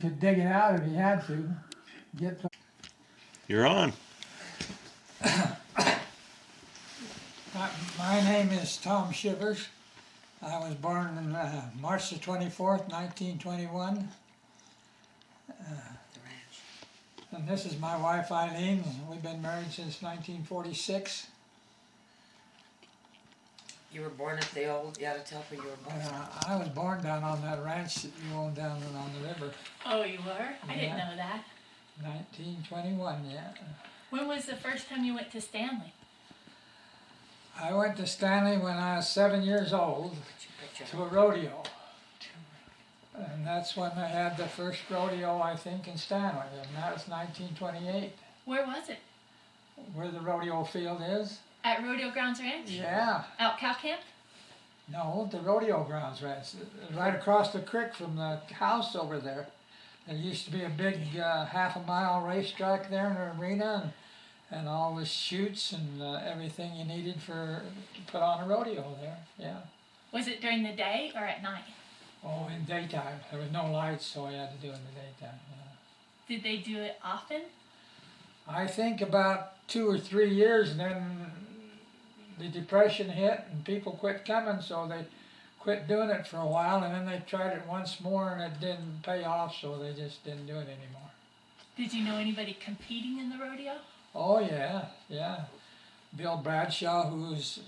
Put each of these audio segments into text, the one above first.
Could dig it out if he had to. Get the You're on. My name is Tom Chivers. I was born on March the 24th, 1921. And this is my wife, Aileen. We've been married since 1946. You were born at the old, you had to tell where you were born. I was born down on that ranch that you own down on the river. Oh, you were? I didn't know that. 1921, yeah. When was the first time you went to Stanley? I went to Stanley when I was 7 years old to a rodeo. And that's when they had the first rodeo, I think, in Stanley, and that was 1928. Where was it? Where the rodeo field is? At Rodeo Grounds Ranch? Yeah. Out cow camp? No, the rodeo grounds ranch, right across the creek from the house over there. There used to be a big half-a-mile racetrack there in the arena, and all the chutes and everything you needed to put on a rodeo there. Yeah. Was it during the day or at night? Oh, in daytime. There was no lights, so I had to do it in the daytime. Yeah. Did they do it often? I think about 2 or 3 years, and then the Depression hit and people quit coming, so they quit doing it for a while, and then they tried it once more and it didn't pay off, so they just didn't do it anymore. Did you know anybody competing in the rodeo? Oh yeah, yeah. Bill Bradshaw, who's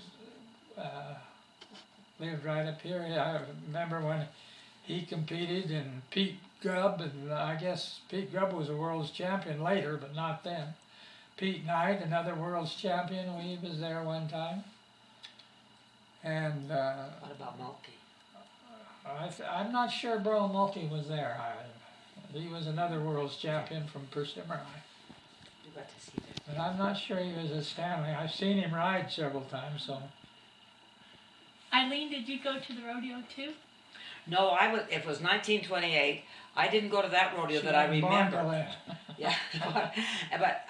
lived right up here. I remember when he competed, and Pete Grubb, and I guess Pete Grubb was a world's champion later, but not then. Pete Knight, another world's champion, he was there one time. And What about Mulkey? I'm not sure Burl Mulkey was there. He was another world's champion from Persimmon. You got to see that. But I'm not sure he was at Stanley. I've seen him ride several times, so. Eileen, did you go to the rodeo too? No, it was 1928. I didn't go to that rodeo She that I wasn't born till remember. then. Yeah, but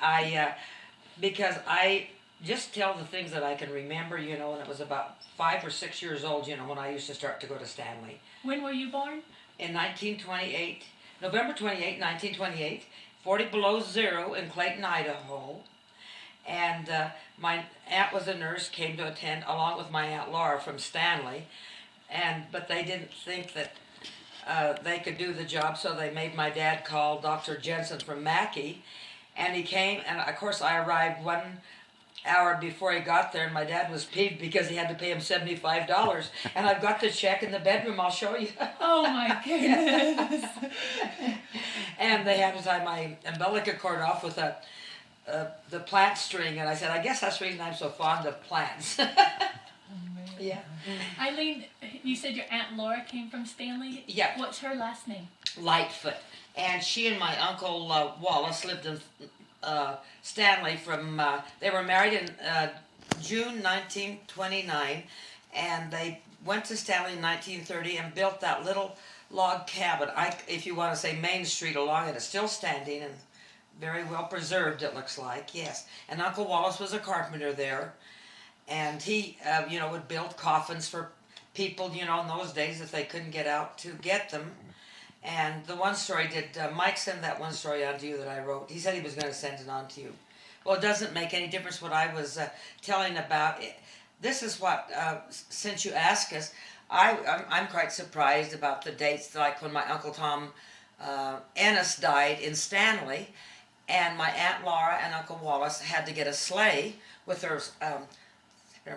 because I just tell the things that I can remember, and it was about 5 or 6 years old, when I used to start to go to Stanley. When were you born? In 1928, November 28, 1928, 40 below zero in Clayton, Idaho. And my aunt was a nurse, came to attend along with my Aunt Laura from Stanley. But they didn't think that they could do the job, so they made my dad call Dr. Jensen from Mackey. And he came, and of course I arrived 1 hour before he got there, and my dad was peeved because he had to pay him $75. And I've got the check in the bedroom, I'll show you. Oh my goodness. And they had to tie my umbilical cord off with the plant string, and I said, I guess that's the reason I'm so fond of plants. Yeah. Eileen, you said your Aunt Laura came from Stanley? Yeah. What's her last name? Lightfoot. And she and my uncle Wallace lived in Stanley they were married in June 1929, and they went to Stanley in 1930 and built that little log cabin, if you want to say Main Street along it. It's still standing and very well preserved, it looks like, yes. And Uncle Wallace was a carpenter there, and he, would build coffins for people, in those days if they couldn't get out to get them. And the one story, did Mike send that one story on to you that I wrote? He said he was going to send it on to you. Well, it doesn't make any difference what I was telling about. This is what, since you asked us, I'm quite surprised about the dates, like when my Uncle Tom Ennis died in Stanley, and my Aunt Laura and Uncle Wallace had to get a sleigh with their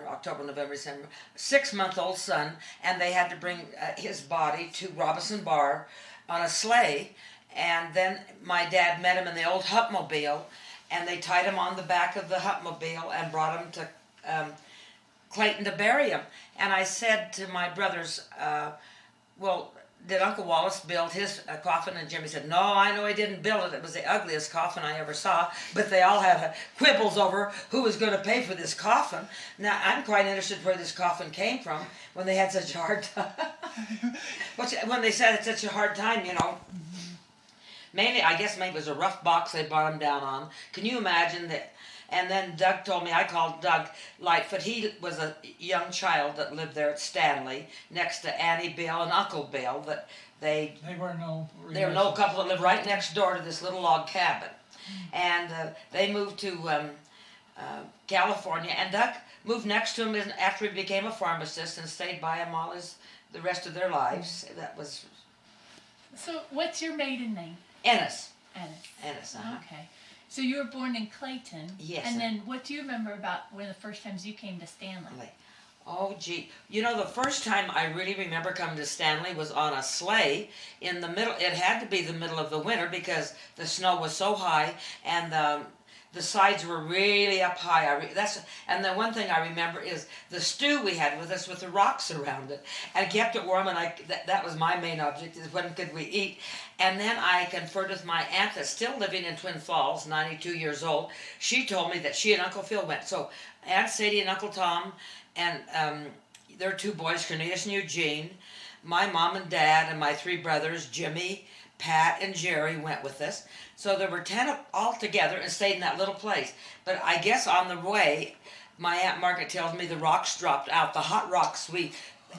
October, November, December, 6-month-old son, and they had to bring his body to Robinson Bar on a sleigh. And then my dad met him in the old Hupmobile, and they tied him on the back of the Hupmobile and brought him to Clayton to bury him. And I said to my brothers, well, did Uncle Wallace build his coffin? And Jimmy said, no, I know he didn't build it. It was the ugliest coffin I ever saw. But they all had quibbles over who was going to pay for this coffin. Now, I'm quite interested where this coffin came from when they had such a hard time. When they said it's such a hard time, Mainly, I guess maybe it was a rough box they brought him down on. Can you imagine that And then Doug told me, I called Doug Lightfoot. He was a young child that lived there at Stanley next to Annie Bill and Uncle Bill. That they were no there were no couple that lived right next door to this little log cabin. And they moved to California. And Doug moved next to him after he became a pharmacist and stayed by him all the rest of their lives. That was... So what's your maiden name? Ennis. Ennis. Ennis, Okay. So you were born in Clayton. Yes. And then what do you remember about one of the first times you came to Stanley? Oh, gee. You know, the first time I really remember coming to Stanley was on a sleigh in the middle. It had to be the middle of the winter because the snow was so high and the sides were really up high. And the one thing I remember is the stew we had with us with the rocks around it and kept it warm. And that was my main object, is when could we eat. And then I conferred with my aunt that's still living in Twin Falls, 92 years old. She told me that she and Uncle Phil went. So Aunt Sadie and Uncle Tom and their two boys, Cornelius and Eugene, my mom and dad, and my three brothers, Jimmy, Pat, and Jerry, went with us. So there were 10 all together and stayed in that little place. But I guess on the way, my Aunt Margaret tells me the rocks dropped out, the hot rocks we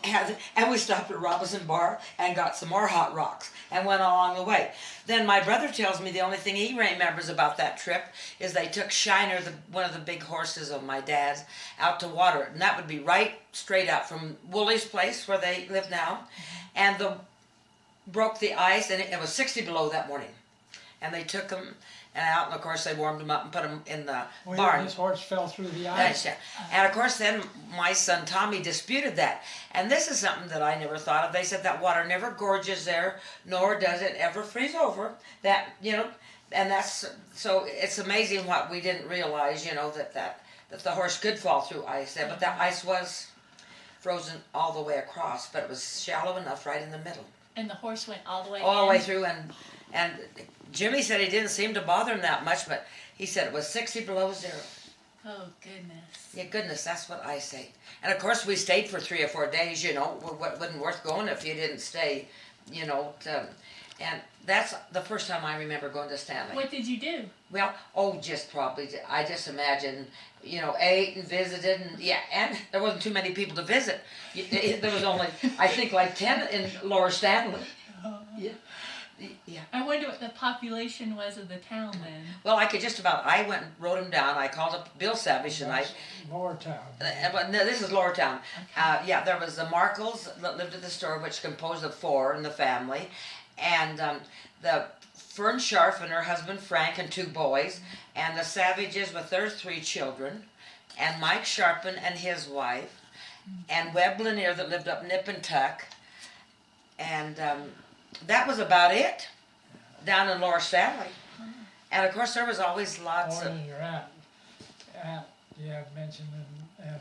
had, and we stopped at Robinson Bar and got some more hot rocks and went along the way. Then my brother tells me the only thing he remembers about that trip is they took Shiner, one of the big horses of my dad's, out to water it. And that would be right straight out from Wooley's place where they live now. And broke the ice, and it was 60 below that morning. And they took him out, and of course they warmed him up and put him in the barn. His horse fell through the ice. And of course then my son Tommy disputed that. And this is something that I never thought of. They said that water never gorges there, nor does it ever freeze over. That, and so it's amazing what we didn't realize, that the horse could fall through ice there. But that ice was frozen all the way across, but it was shallow enough right in the middle. And the horse went all the way all the way through, and Jimmy said it didn't seem to bother him that much, but he said it was 60 below zero. Oh, goodness. Yeah, goodness, that's what I say. And of course we stayed for 3 or 4 days, it wasn't worth going if you didn't stay, and that's the first time I remember going to Stanley. What did you do? Well, I just imagine, ate and visited, and there wasn't too many people to visit. There was only, I think, like 10 in Lower Stanley. Yeah. I wonder what the population was of the town then. Well, I went and wrote them down. I called up Bill Savage and Lower Town. But no, this is Lower Town. Okay. There was the Markles that lived at the store, which composed of 4 in the family, and the Fern Scharf and her husband Frank and 2 boys, and the Savages with their 3 children, and Mike Sharpen and his wife, and Webb Lanier that lived up Nip and Tuck, and that was about it down in Lower Stanley. And of course there was always lots of... your aunt, you have mentioned, and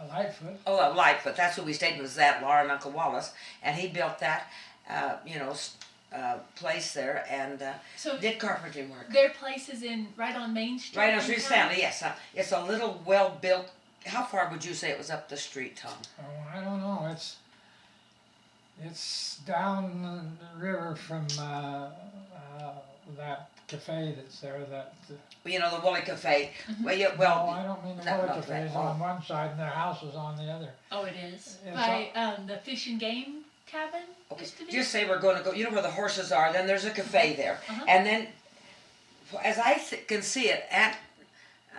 Lightfoot. Oh, Lightfoot, that's who we stayed with, that Laura and Uncle Wallace, and he built that, place there and so did carpentry work. Their place is right on Main Street? Right on Street Stanley, yes. It's a little well-built... How far would you say it was up the street, Tom? Oh, I don't know. It's down the river from that cafe that's there. The Woolly Cafe. Mm-hmm. No, I don't mean the Woolly Cafe. It's on one side and their house is on the other. Oh, it is? By the Fish and Game cabin? Okay. Just say we're going to go, where the horses are, then there's a cafe there. And then, as I can see it,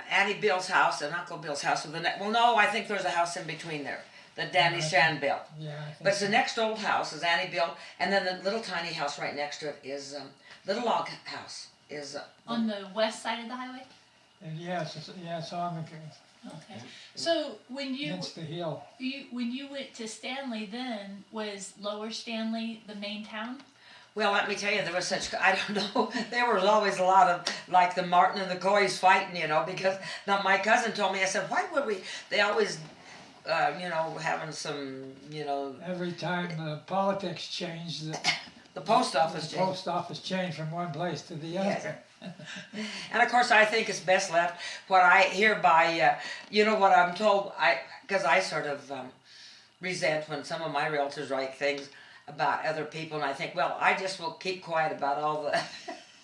Auntie Bill's house and Uncle Bill's house. I think there's a house in between there that Danny Strand built. Yeah, but it's the next old house is Annie built, and then the little tiny house right next to it is little log house. On the west side of the highway? Yes, it's on the... Okay. So when you... Against the hill. When you went to Stanley then, was Lower Stanley the main town? Well, let me tell you, there was I don't know, there was always a lot of, like the Martin and the Coys fighting, because now my cousin told me, I said, why would we, they always... having some, Every time the politics changed, the post office changed. The post office changed from one place to the other. Yes. And of course, I think it's best left what I hear by, what I'm told, because I sort of resent when some of my realtors write things about other people, and I think, well, I just will keep quiet about all the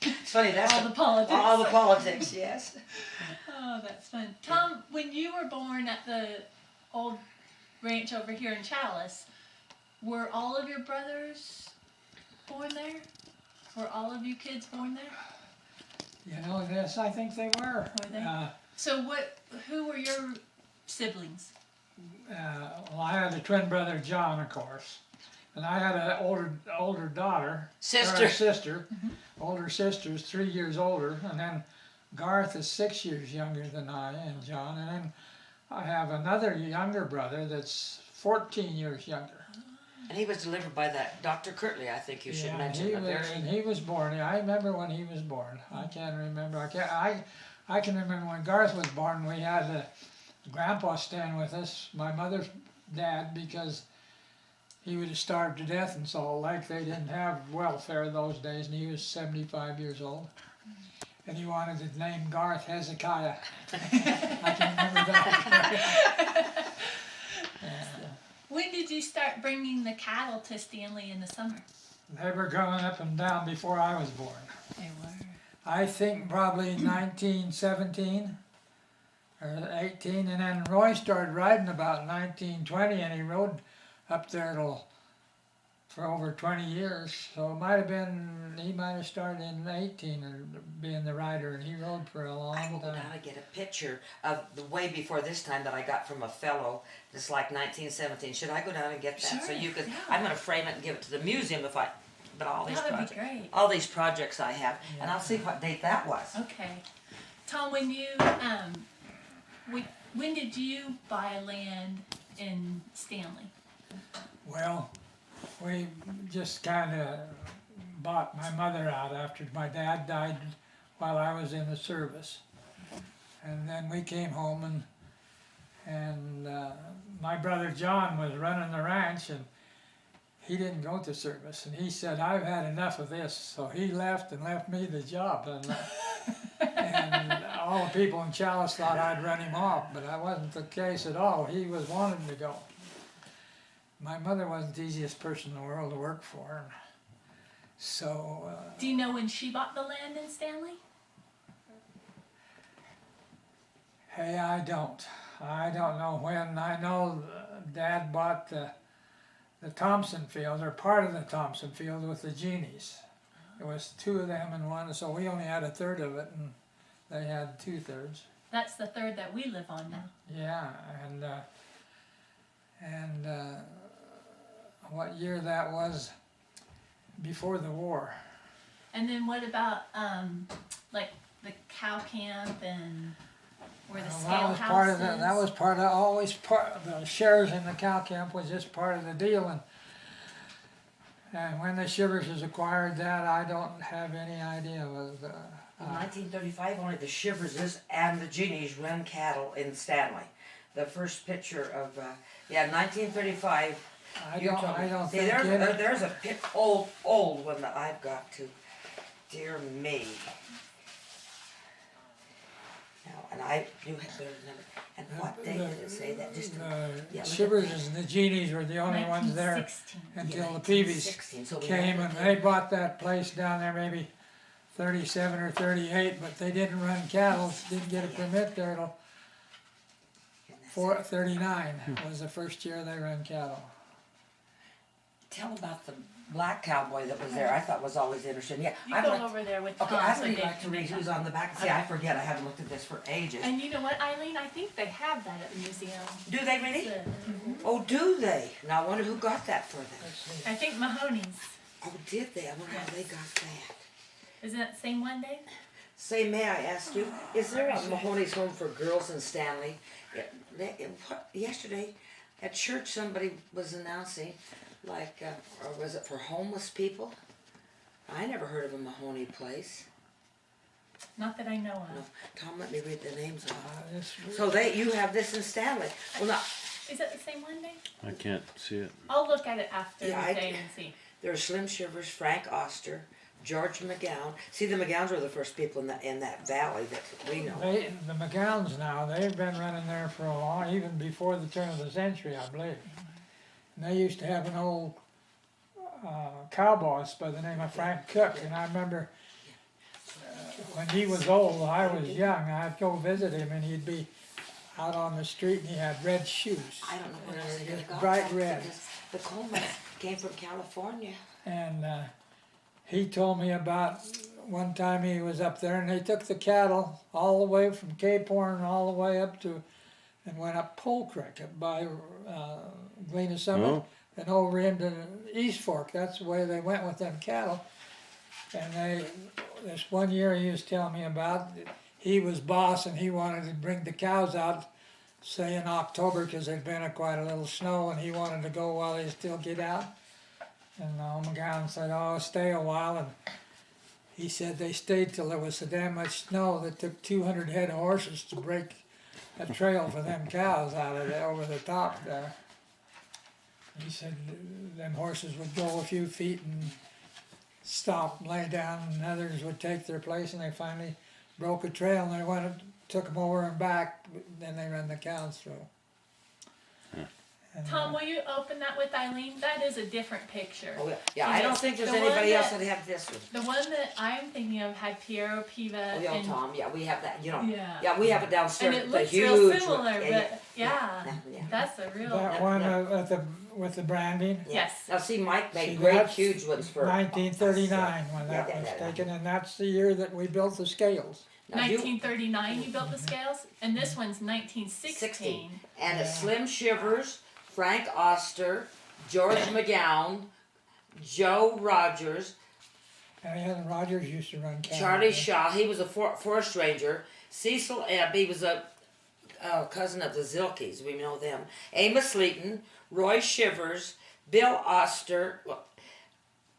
It's funny, that's All the politics. All the politics, yes. Oh, that's fun. Tom, when you were born at the old ranch over here in Challis, were all of your brothers born there? Were all of you kids born there? You know, yes, I think they were. Were they? So who were your siblings? Well, I had a twin brother, John, of course. And I had an older daughter. Sister. Or a sister. Older sister's 3 years older. And then Garth is 6 years younger than I and John. And then I have another younger brother that's 14 years younger. And he was delivered by that Dr. Kirtley, I think you should mention. And he was born. I remember when he was born. I can't remember. I can remember when Garth was born. We had Grandpa staying with us, my mother's dad, because he would have starved to death in Salt Lake. They didn't have welfare those days, and he was 75 years old. And he wanted to name Garth Hezekiah. I can remember that. When did you start bringing the cattle to Stanley in the summer? They were going up and down before I was born. They were. I think probably 1917 or 18, and then Roy started riding about 1920, and he rode up there for over 20 years. So it might have been, he might have started in 18 or being the rider, and he rode for a long I will time. now get a picture of the way before this time that I got from a fellow that's like 1917. Should I go down and get that? Sure, So you could, yeah. I'm going to frame it and give it to the museum but all these That would projects. be great. All these projects I have, and I'll see what date that was. Okay. Tom, when you, when did you buy land in Stanley? Well, we just kind of bought my mother out after my dad died while I was in the service. And then we came home, and my brother John was running the ranch, and he didn't go to service. And he said, I've had enough of this. So he left and left me the job. And all the people in Challis thought I'd run him off, but that wasn't the case at all. He was wanting to go. My mother wasn't the easiest person in the world to work for. So. Do you know when she bought the land in Stanley? Hey, I don't. I don't know when. I know Dad bought the Thompson field, or part of the Thompson field, with the Genies. There was two of them in one, so we only had a third of it, and they had 2/3. That's the third that we live on now. Yeah, and what year that was? Before the war. And then what about like the cow camp and where the scale that was house part is? of the, that was part of always part of the shares in the cow camp was just part of the deal, and when the Chivers was acquired that, I don't have any idea. In 1935, only the Chiverses and the Genies ran cattle in Stanley. The first picture of 1935. I don't See, think there's a old one that I've got to. Dear me. Now, and I do have their number. And what day did it say that? Just the Chivers and the Genies were the only ones there 1916. until the Peavies 1916, so we came, have and they bought that place down there maybe 37 or 38, but they didn't run cattle, didn't get a permit there till 39 was the first year they ran cattle. Tell about the black cowboy that was there. I thought was always interesting. Yeah, You I'd go like, over there with Tom. okay, I'd so really Dave like to can read get who's that. on the back. See, I forget. I haven't looked at this for ages. And you know what, Eileen? I think they have that at the museum. Do they really? The- Oh, do they? Now I wonder who got that for them. I think Mahoney's. Oh, did they? I wonder how they got that. Isn't that the same one, Dave? Say, may I ask you, is there a Mahoney's Home for Girls in Stanley? Yesterday at church somebody was announcing, like, or was it for homeless people? I never heard of a Mahoney place. Not that I know No. of. Tom, let me read the names off. This- So you have this in Stanley. Well, now, Is that the same one, Dave? I can't see it. I'll look at it after Yeah, the I- day and see. there's Slim Shivers, Frank Oster, George McGowan. See, the McGowns were the first people in that valley that we know. the McGowns now, they've been running there for a long, even before the turn of the century, I believe. And they used to have an old cow boss by the name of Frank Cook, and I remember when he was old, I was young, I'd go visit him and he'd be out on the street and he had red shoes. I don't know where else they Just got bright that, red. because the Colemans came from California. And he told me about one time he was up there and they took the cattle all the way from Cape Horn all the way up to, and went up Pole Creek up by Galena Summit Oh. and over into East Fork. That's the way they went with them cattle. And this one year he was telling me about, he was boss and he wanted to bring the cows out, say in October, because there'd been quite a little snow and he wanted to go while they still get out. And Omegaon said, oh, stay a while. And he said they stayed till there was so damn much snow that took 200 head of horses to break a trail for them cows out of there over the top there. He said them horses would go a few feet and stop and lay down, and others would take their place, and they finally broke a trail and they went and took them over and back. Then they ran the cows through. And, Tom, will you open that with Aileen? That is a different picture. Oh, yeah. Yeah, And I don't think there's the one anybody else that- that have this one. The one that I'm thinking of had Piero Piva Oh, yeah, and, Tom, yeah, we have that, you know. yeah. Yeah, we have it downstairs. And it the looks huge real one. similar, Yeah, but yeah, that's a real. that one with the branding, yeah. Yes. Now, see, Mike made See, great that's huge ones for 1939 when that Yeah, was yeah, yeah. taken, and that's the year that we built the scales. Now, you- 1939, you built the scales, and this one's 1916. And it's Slim Shivers, Frank Oster, George McGowan, Joe Rogers, And Rogers used to run cattle. Charlie Shaw, he was a forest ranger. Cecil Ebb, he was a cousin of the Zilkeys, we know them. Amos Leeton, Roy Shivers, Bill Oster,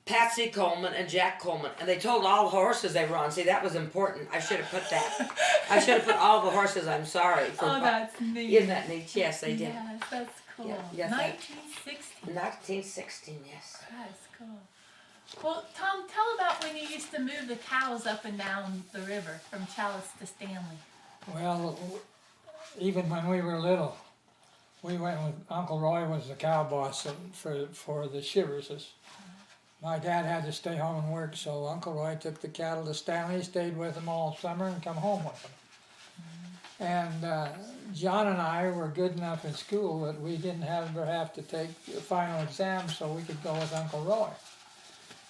Patsy Coleman, and Jack Coleman. And they told all the horses they were on. See, that was important. I should have put that. I should have put all the horses, I'm sorry. Oh, that's neat. Isn't that neat? Yes, they did. Yes, that's cool. Yeah, yes, 1916. 1916, yes. That's cool. Well, Tom, tell about when you used to move the cows up and down the river from Challis to Stanley. Well, even when we were little, we went with Uncle Roy was the cow boss for the Chivers. My dad had to stay home and work, so Uncle Roy took the cattle to Stanley, stayed with them all summer, and come home with them. And John and I were good enough in school that we didn't ever have to take the final exam, so we could go with Uncle Roy.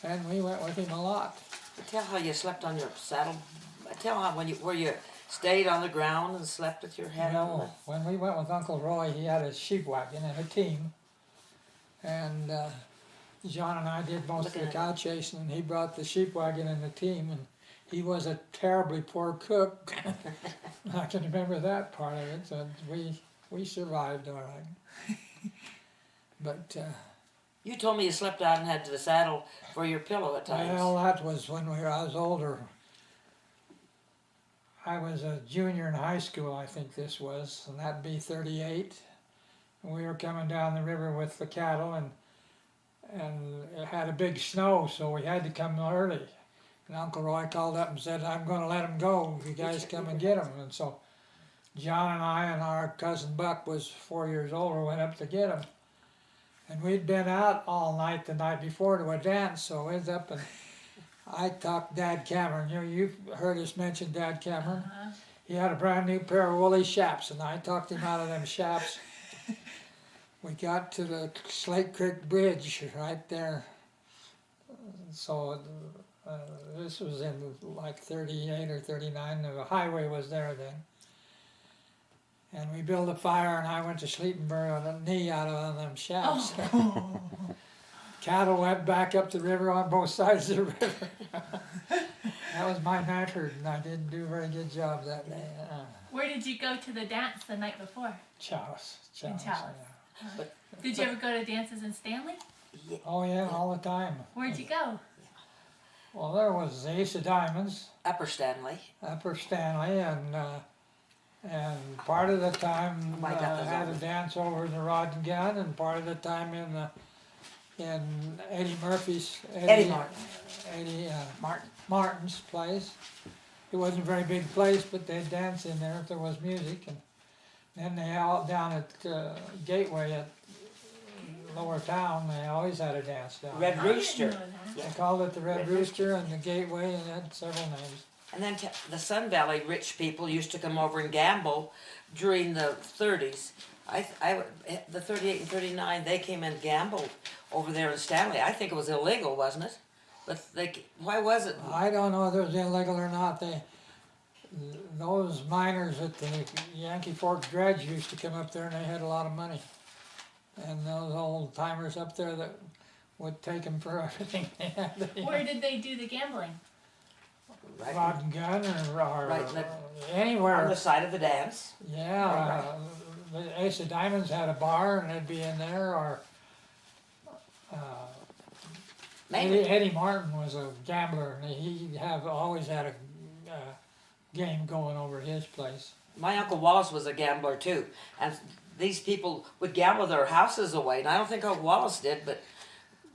And we went with him a lot. Tell how you slept on your saddle. Tell how where you stayed on the ground and slept with your head on No, when we went with Uncle Roy, he had a sheep wagon and a team. And John and I did most of the cow chasing, and he brought the sheep wagon and the team, and he was a terribly poor cook. I can remember that part of it, so we survived all right. But, You told me you slept out and had the saddle for your pillow at times. well, that was when I was older. I was a junior in high school, I think this was, and that'd be 38. And we were coming down the river with the cattle, and it had a big snow, so we had to come early. And Uncle Roy called up and said, I'm going to let them go if you guys come and get them. And so John and I and our cousin Buck was 4 years older, went up to get them. And we'd been out all night the night before to a dance, so we was up and I talked Dad Cameron. You've heard us mention Dad Cameron. He had a brand new pair of woolly chaps, and I talked him out of them chaps. We got to the Slate Creek Bridge right there. So this was in like 38 or 39. The highway was there then. And we built a fire, and I went to sleep and burned a knee out of one of them shafts. Oh. Cattle went back up the river on both sides of the river. That was my night herd, and I didn't do a very good job that day. Where did you go to the dance the night before? Chalice. In Challis. Yeah. Did you ever go to dances in Stanley? Oh yeah, all the time. Where'd you go? Well, there was the Ace of Diamonds, Upper Stanley. Upper Stanley, and part of the time My God, had a dance over in the Rod and Gun, and part of the time in Eddie Murphy's Eddie Martin. Eddie Martin's place. It wasn't a very big place, but they'd dance in there if there was music. And then they out down at Gateway at Lower Town, they always had a dance down Red there. Rooster. I didn't know that. They called it the Red Rooster and the Gateway, and it had several names. And then the Sun Valley rich people used to come over and gamble during the 30s. The 38 and 39, they came and gambled over there in Stanley. I think it was illegal, wasn't it? But why was it? I don't know whether it was illegal or not. Those miners at the Yankee Fork Dredge used to come up there and they had a lot of money. And those old timers up there that would take them for everything they had. Where did they do the gambling? Right, Rod and gun or right anywhere. on the side of the dance. Yeah, the Ace of Diamonds had a bar and they'd be in there, or Maybe. Eddie Martin was a gambler and he always had a game going over his place. My Uncle Wallace was a gambler too, and these people would gamble their houses away. And I don't think Uncle Wallace did, but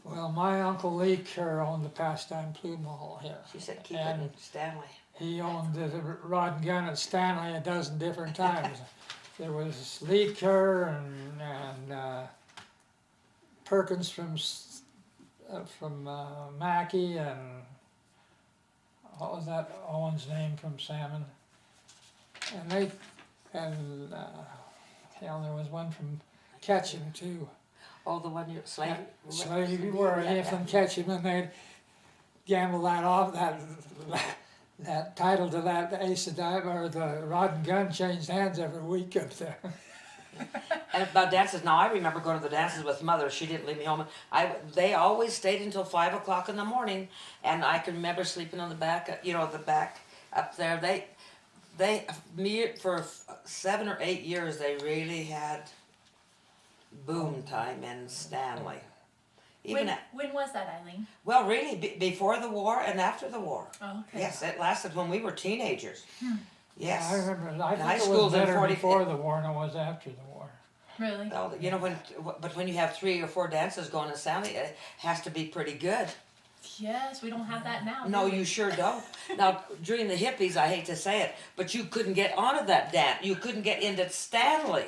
Well, my Uncle Lee Kerr owned the Pastime Plume Hall here. she said keep it And in Stanley. he owned the rod and gun at Stanley a dozen different times. There was Lee Kerr and Perkins from Mackey, and what was that Owen's name from Salmon? And there was one from Ketchum too. Oh, the one you slave. Slave were from Ketchum, and they'd gamble that off, that title to that Ace of Diamonds, or the rod and gun changed hands every week up there. And about dances, now I remember going to the dances with Mother. She didn't leave me home. They always stayed until 5 o'clock in the morning, and I can remember sleeping on the back, the back up there. For 7 or 8 years, they really had boom time in Stanley. When was that, Aileen? Well, really, before the war and after the war. Oh, okay. Yes, it lasted when we were teenagers. Yes. I remember. I high think it school's was in better 40 before the war than it was after the war. Really? Well, when you have 3 or 4 dances going in Stanley, it has to be pretty good. Yes, we don't have that now. No, do we? you sure don't. Now, during the hippies, I hate to say it, but you couldn't get onto that dance. You couldn't get into Stanley.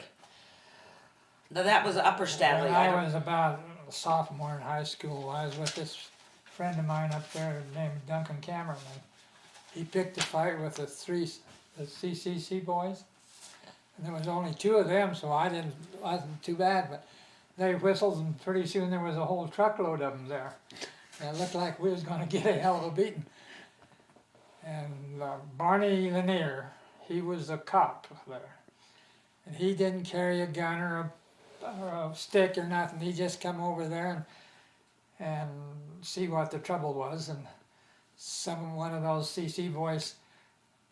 Now, that was Upper Stanley. When I was about a sophomore in high school, I was with this friend of mine up there named Duncan Cameron. And he picked a fight with the CCC boys, and there was only 2 of them, so wasn't too bad. But they whistled, and pretty soon there was a whole truckload of them there. And it looked like we was going to get a hell of a beating. And Barney Lanier, he was a cop there, and he didn't carry a gun or a stick or nothing. He just come over there and see what the trouble was, and one of those CC boys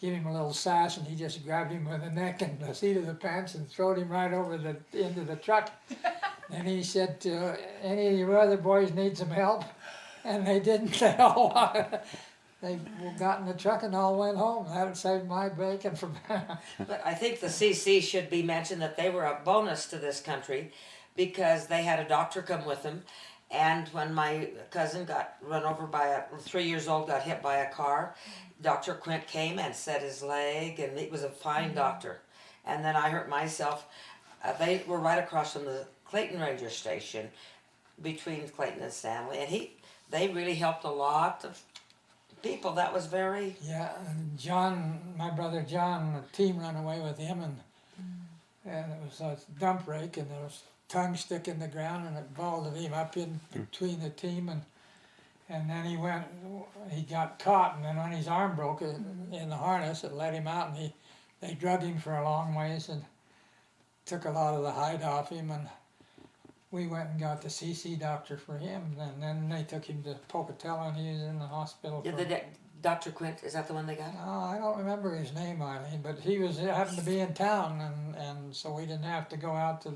gave him a little sash, and he just grabbed him by the neck and the seat of the pants and throwed him right over the end of the truck. And he said, any of your other boys need some help? And they didn't. They got in the truck and all went home. That saved my bacon from. But I think the CC should be mentioned that they were a bonus to this country because they had a doctor come with them. And when my cousin got run over by 3 years old, got hit by a car, Dr. Quint came and set his leg, and he was a fine doctor. And then I hurt myself. They were right across from the Clayton Ranger Station, between Clayton and Stanley, and they really helped a lot of people. That was very... Yeah, and John, my brother John, the team ran away with him, and it was a dump rake, and there was tongue stick in the ground, and it vaulted him up in between the team, and then he got caught, and then when his arm broke in the harness, it let him out, and they drug him for a long ways and took a lot of the hide off him, and we went and got the CC doctor for him, and then they took him to Pocatello, and he was in the hospital. Dr. Quint, is that the one they got? No, I don't remember his name, Eileen, but he happened to be in town, and so we didn't have to go out to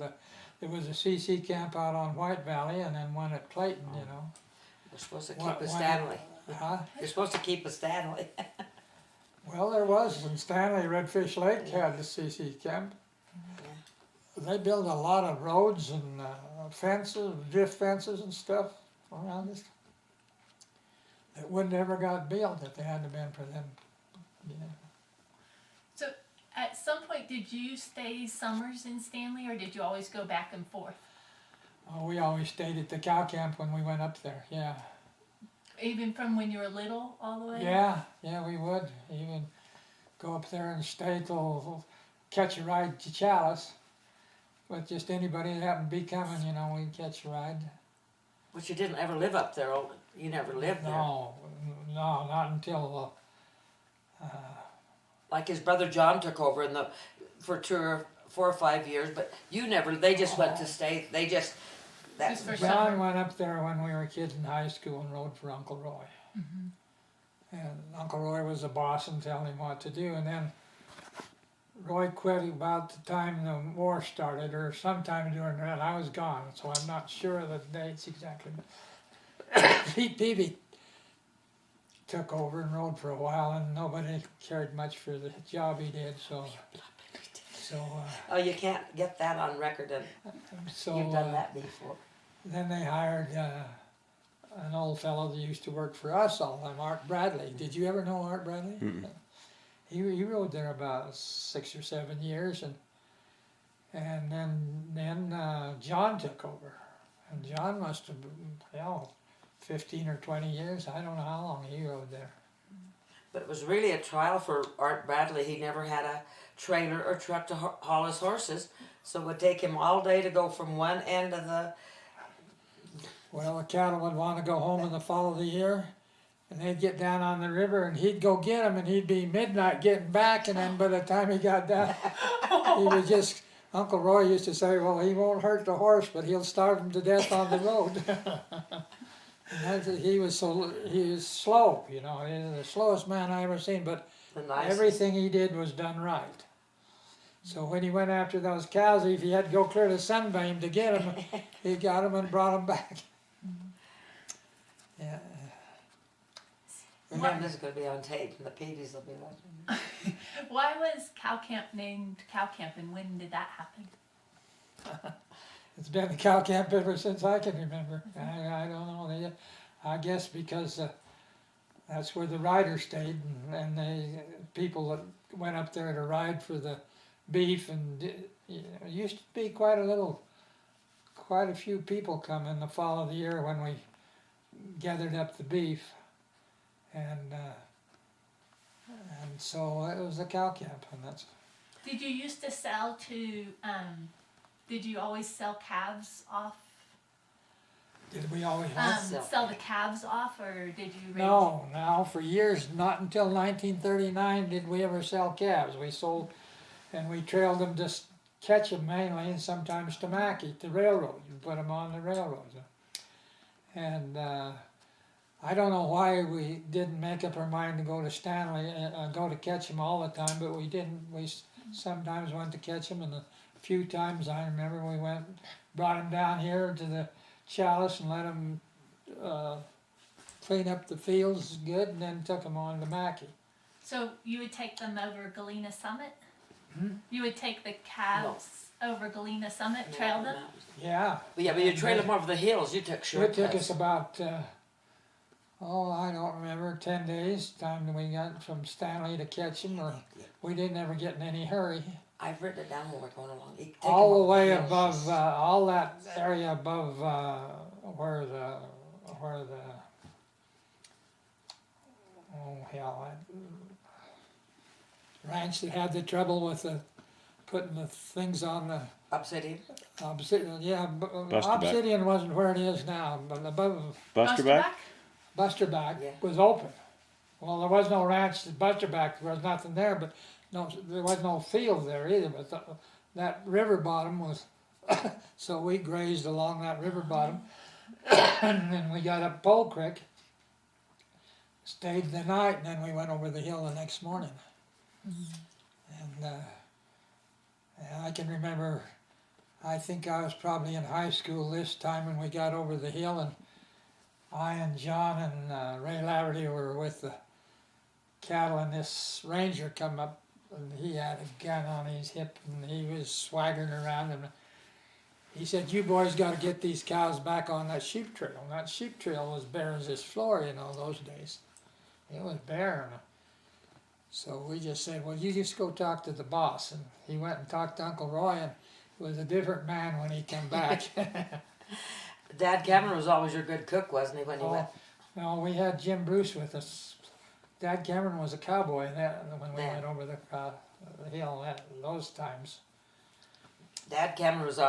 there was a CC camp out on White Valley, and then one at Clayton, You're supposed to keep a Stanley. Huh? You're supposed to keep a Stanley. Well, there was in Stanley. Redfish Lake had the CC camp. They built a lot of roads and fences, drift fences and stuff around this. It wouldn't ever got built if it hadn't been for them. So, at some point, did you stay summers in Stanley, or did you always go back and forth? Oh, we always stayed at the cow camp when we went up there. Yeah. Even from when you were little, all the way? Yeah, we would even go up there and stay till catch a ride to Challis with just anybody that happened to be coming. We'd catch a ride. But you didn't ever live up there. You never lived there. No, not until. Like his brother John took over for 4 or 5 years, but you never. They just went to stay. They just. Just for John summer. went up there when we were kids in high school and rode for Uncle Roy. And Uncle Roy was the boss and telling him what to do. And then Roy quit about the time the war started, or sometime during that. I was gone, so I'm not sure of the dates exactly. Pete Peavy took over and rode for a while, and nobody cared much for the job he did. So Oh, you can't get that on record, and you've done that before. Then they hired an old fellow that used to work for us all the time, Art Bradley. Did you ever know Art Bradley? Mm-mm. He rode there about 6 or 7 years, and then John took over, and John must have been 15 or 20 years. I don't know how long he rode there. But it was really a trial for Art Bradley. He never had a trailer or truck to haul his horses, so it would take him all day to go from one end of the. Well, the cattle would want to go home in the fall of the year, and they'd get down on the river, and he'd go get them, and he'd be midnight getting back, and then by the time he got down, he was just. Uncle Roy used to say, "Well, he won't hurt the horse, but he'll starve him to death on the road." He was slow. He was the slowest man I ever seen, but everything he did was done right. So when he went after those cows, if he had to go clear to Sunbeam to get them, he got them and brought them back. Yeah. Remember, this is going to be on tape, and the Peavies will be like. Why was Cow Camp named Cow Camp, and when did that happen? It's been the cow camp ever since I can remember. I don't know. I guess because that's where the riders stayed, and the people that went up there to ride for the beef, and it used to be quite a few people come in the fall of the year when we gathered up the beef, and so it was the cow camp, and that's. Did you used to sell to? Did you always sell calves off? Did we always Sell the calves off, or did you? No, for years, not until 1939 did we ever sell calves. We sold, and we trailed them to catch them mainly, and sometimes to Mackey, the railroad. You put them on the railroad. And I don't know why we didn't make up our mind to go to Stanley, go to catch them all the time, but we didn't. We sometimes went to catch them, and a few times I remember we went, brought them down here to the Challis and let them clean up the fields good, and then took them on to Mackey. So you would take them over Galena Summit? You would take the calves over Galena Summit, trail them? Yeah. But you trail them over the hills. You took shortcuts. It took us about, I don't remember, 10 days, time that we got from Stanley to catch them, or we didn't ever get in any hurry. I've written it down when we're going along. All the way above, all that area above where the ranch that had the trouble with putting the things on the Obsidian. obsidian. Yeah, Busterback. obsidian wasn't where it is now, but above Busterback? Busterback Yeah. was open. Well, there was no ranch at Busterback. There was nothing there, but no, there was no field there either. But that river bottom was, so we grazed along that river bottom, and then we got up Pole Creek, stayed the night, and then we went over the hill the next morning. And I can remember, I think I was probably in high school this time when we got over the hill, and I and John and Ray Laverty were with the cattle, and this ranger come up, and he had a gun on his hip, and he was swaggering around, and he said, "You boys got to get these cows back on that sheep trail." And that sheep trail was bare as this floor, those days. It was bare. So we just said, "Well, you just go talk to the boss." And he went and talked to Uncle Roy, and it was a different man when he came back. Dad Cameron was always your good cook, wasn't he, when you went? No, we had Jim Bruce with us. Dad Cameron was a cowboy when we Yeah. went over the hill those times. Dad Cameron was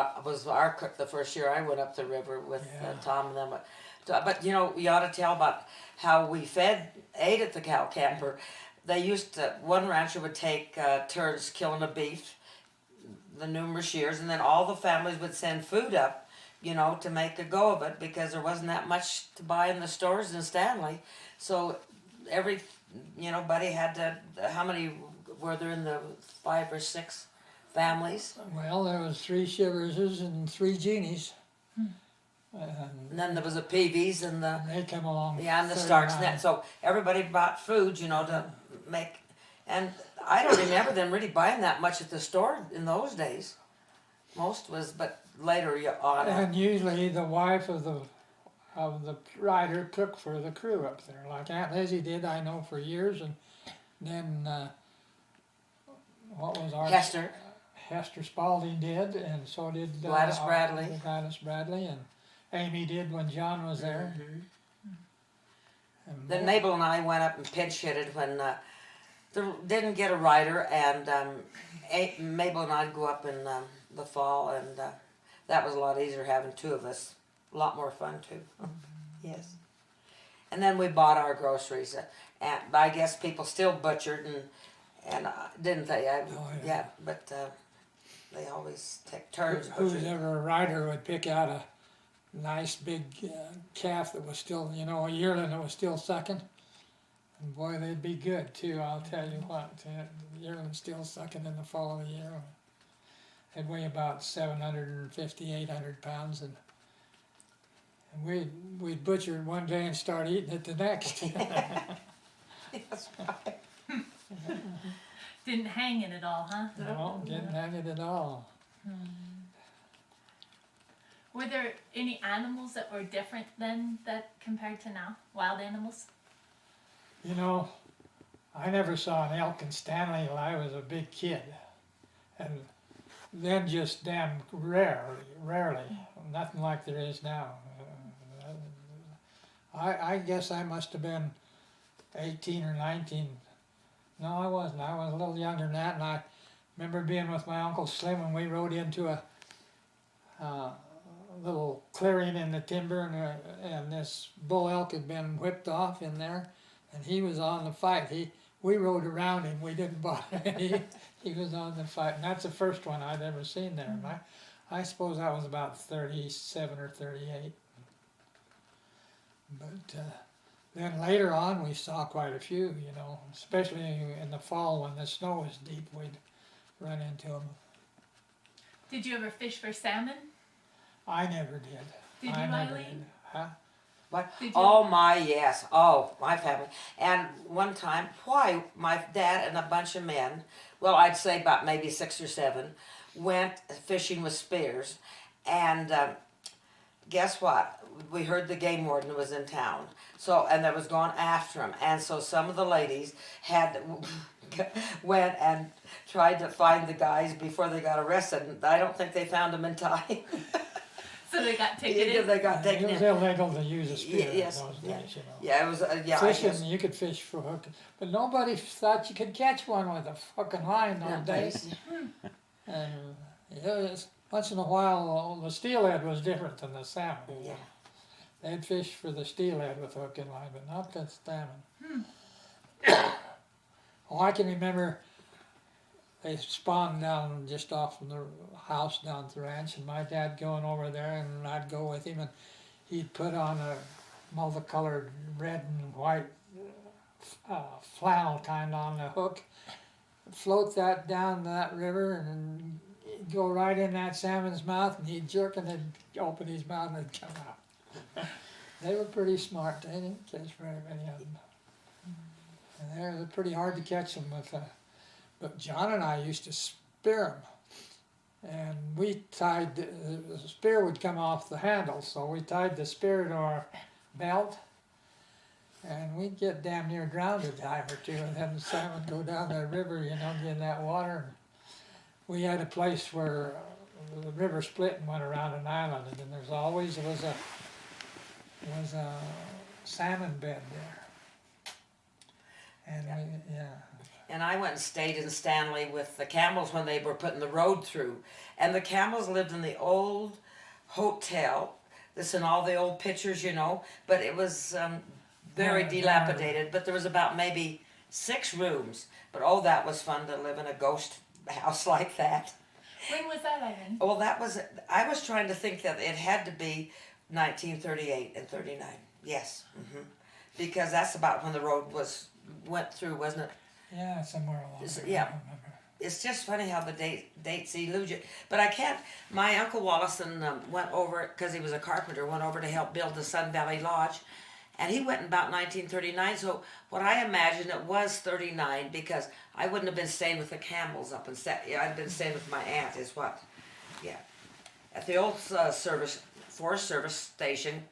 our cook the first year I went up the river with Yeah. Tom and them. But you know, you ought to tell about how we ate at the cow camper. They used to, one rancher would take turns killing a beef the numerous years, and then all the families would send food up, you know, to make a go of it because there wasn't that much to buy in the stores in Stanley. So every, you know, buddy had to, how many were there in the 5 or 6 families? Well, there was 3 Chiverses and 3 Genies. And then there was the Peavies and the, They come along. yeah, and the further Starks. on. And that. So everybody bought food, you know, to make, and I don't remember them really buying that much at the store in those days. Most was, but later you ought to. And usually the wife of the rider cooked for the crew up there, like Aunt Lizzie did. I know for years, and then what was our Hester. Hester Spalding did, and so did Gladys Bradley. Gladys Bradley, and Amy did when John was there. Mhm. And Then Mabel and I went up and pinch hitted when didn't get a rider, and Mabel and I'd go up in the fall, and that was a lot easier having 2 of us. A lot more fun too. Yes. And then we bought our groceries, and I guess people still butchered and didn't they? Yeah, but they always take turns. who's butchering. ever a rider would pick out a nice big calf that was still, you know, a yearling that was still sucking. And boy, they'd be good too, I'll tell you what. The yearling still sucking in the fall of the year. They'd weigh about 750, 800 pounds. And we'd butcher it one day and start eating it the next. That's right. Didn't hang it at all, huh? No, didn't hang it at all. Were there any animals that were different then that compared to now? Wild animals? You know, I never saw an elk in Stanley till I was a big kid. And then just damn rarely. Nothing like there is now. I guess I must have been 18 or 19. No, I wasn't. I was a little younger than that, and I remember being with my Uncle Slim, and we rode into a little clearing in the timber, and this bull elk had been whipped off in there, and he was on the fight. We rode around him. We didn't bother him. He was on the fight, and that's the first one I'd ever seen there. And I suppose I was about 37 or 38. But then later on, we saw quite a few, you know, especially in the fall when the snow was deep, we'd run into them. Did you ever fish for salmon? I never did. Did I you, never Aileen? did. Huh? What? Did you? Oh my, yes. Oh, my family. And one time, my dad and a bunch of men, well, I'd say about maybe 6 or 7, went fishing with spears. And guess what? We heard the game warden was in town. So, and they was going after him. And so some of the ladies went and tried to find the guys before they got arrested. And I don't think they found them in time. So they got taken in? They got taken It was in. illegal to use a spear Yes, in those yeah. days, you know. Yeah, it was, yeah, I guess. Fishing, you could fish for hook, but nobody thought you could catch one with a fucking line those Yeah, days. And it was, once in a while, the steelhead was different than the salmon. Yeah. They'd fish for the steelhead with hook and line, but not the salmon. Oh, I can remember they spawned down just off from the house down at the ranch, and my dad going over there, and I'd go with him, and he'd put on a multicolored red and white flannel kind on the hook, float that down that river, and he'd go right in that salmon's mouth, and he'd jerk, and then open his mouth, and it'd come out. They were pretty smart. They didn't catch very many of them. And they're pretty hard to catch them with. But John and I used to spear them, and we tied the spear would come off the handle, so we tied the spear to our belt, and we'd get damn near drowned a time or two, and then the salmon go down the river, you know, get in that water. We had a place where the river split and went around an island, and then there was a salmon bed there. And yeah. And I went and stayed in Stanley with the Campbells when they were putting the road through. And the Campbells lived in the old hotel. This in all the old pictures, you know. But it was very dilapidated. But there was about maybe 6 rooms. But oh, that was fun to live in a ghost house like that. When was that, Aileen? Well, that was, I was trying to think that it had to be 1938 and 39. Yes. Because that's about when the road went through, wasn't it? Yeah, somewhere along there. Yeah. I don't remember. It's just funny how the dates elude you. But I can't, my Uncle Wallison went over, because he was a carpenter, went over to help build the Sun Valley Lodge. And he went in about 1939, so what I imagine it was 39, because I wouldn't have been staying with the Campbells up in I'd been staying with my aunt, is what, yeah. At the old Forest Service station,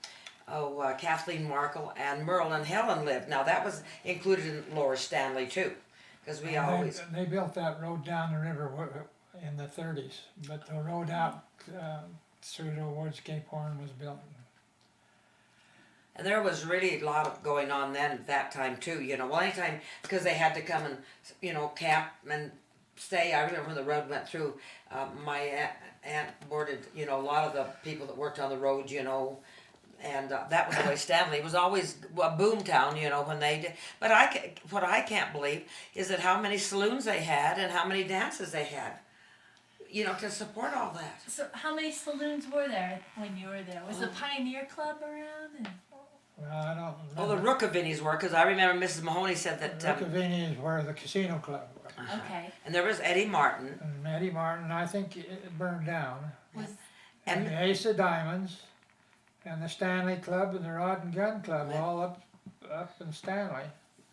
Kathleen Markle and Merle and Helen lived. Now that was included in Lower Stanley too, because we always... They built that road down the river in the 30s, but the road out through towards Cape Horn was built. And there was really a lot of going on then at that time too, you know. Well, anytime, because they had to come and, you know, camp and stay. I remember when the road went through, my aunt boarded, you know, a lot of the people that worked on the road, you know, and that was the way Stanley was always a boom town, you know, when they did. But what I can't believe is that how many saloons they had and how many dances they had, you know, to support all that. So how many saloons were there when you were there? Was the Pioneer Club around? And... Well, I don't Oh, remember. the Rookavinis were, because I remember Mrs. Mahoney said that... Rookavini is where the casino club was. Okay. And there was Eddie Martin. And Eddie Martin, I think it burned down. Was And the Ace of Diamonds, and the Stanley Club, and the Rod and Gun Club, Yeah. all up in Stanley.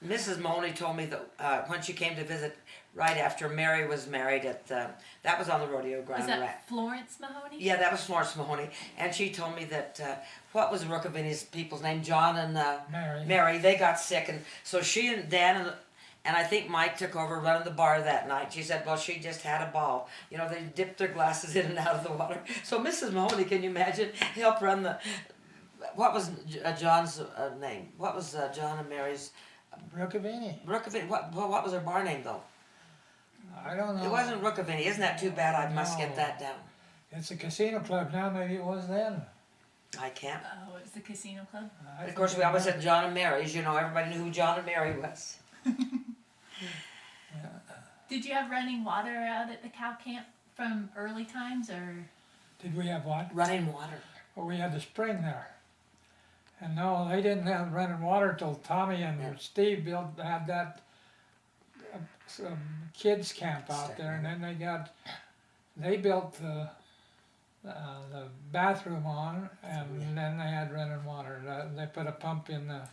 Mrs. Mahoney told me that when she came to visit right after Mary was married at that was on the rodeo ground. was that Florence Mahoney? Yeah, that was Florence Mahoney, and she told me that what was Rookavini's people's name? John and Mary. They got sick, and so she and Dan and I think Mike took over running the bar that night. She said, well, she just had a ball. You know, they dipped their glasses in and out of the water. So Mrs. Mahoney, can you imagine, help run the. What was John's name? What was John and Mary's? Rookavini. Rookavini. What was her bar name though? I don't know. It wasn't Rookavini. Isn't that too bad? I must get No. that down. It's a casino club now, maybe it was then. I can't. Oh, it's the Casino Club. Of course, we always said John and Mary's. You know, everybody knew who John and Mary was. Did you have running water out at the cow camp from early times, or? Did we have what? Running water. Well, we had the spring there. And no, they didn't have running water till Tommy and Steve had that kids camp out there, and then they built the bathroom on, and then they had running water. They put a pump in to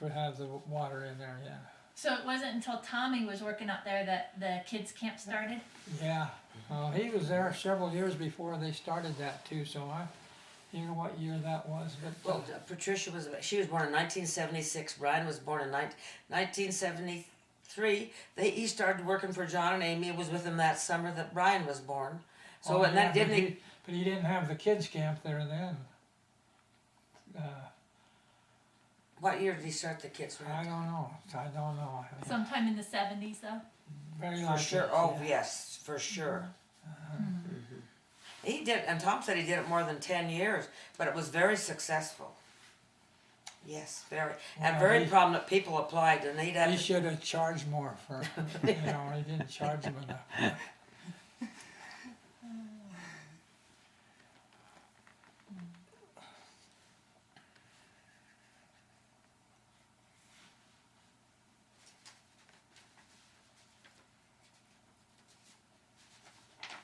have the water in there. Yeah. So it wasn't until Tommy was working out there that the kids camp started? Yeah. Well, he was there several years before they started that too. So you know what year that was, but Well, Patricia she was born in 1976. Brian was born in 1973. He started working for John and Amy. It was with him that summer that Brian was born. So and then didn't he? But he didn't have the kids camp there then. What year did he start the kids? I don't know. Sometime in the 70s, though? Very For likely, sure. Oh yeah. yes, for sure. He did, and Tom said he did it more than 10 years, but it was very successful. Yes, very, and Well, very prominent people applied, and he'd have He to- should have charged more for, he didn't charge him enough.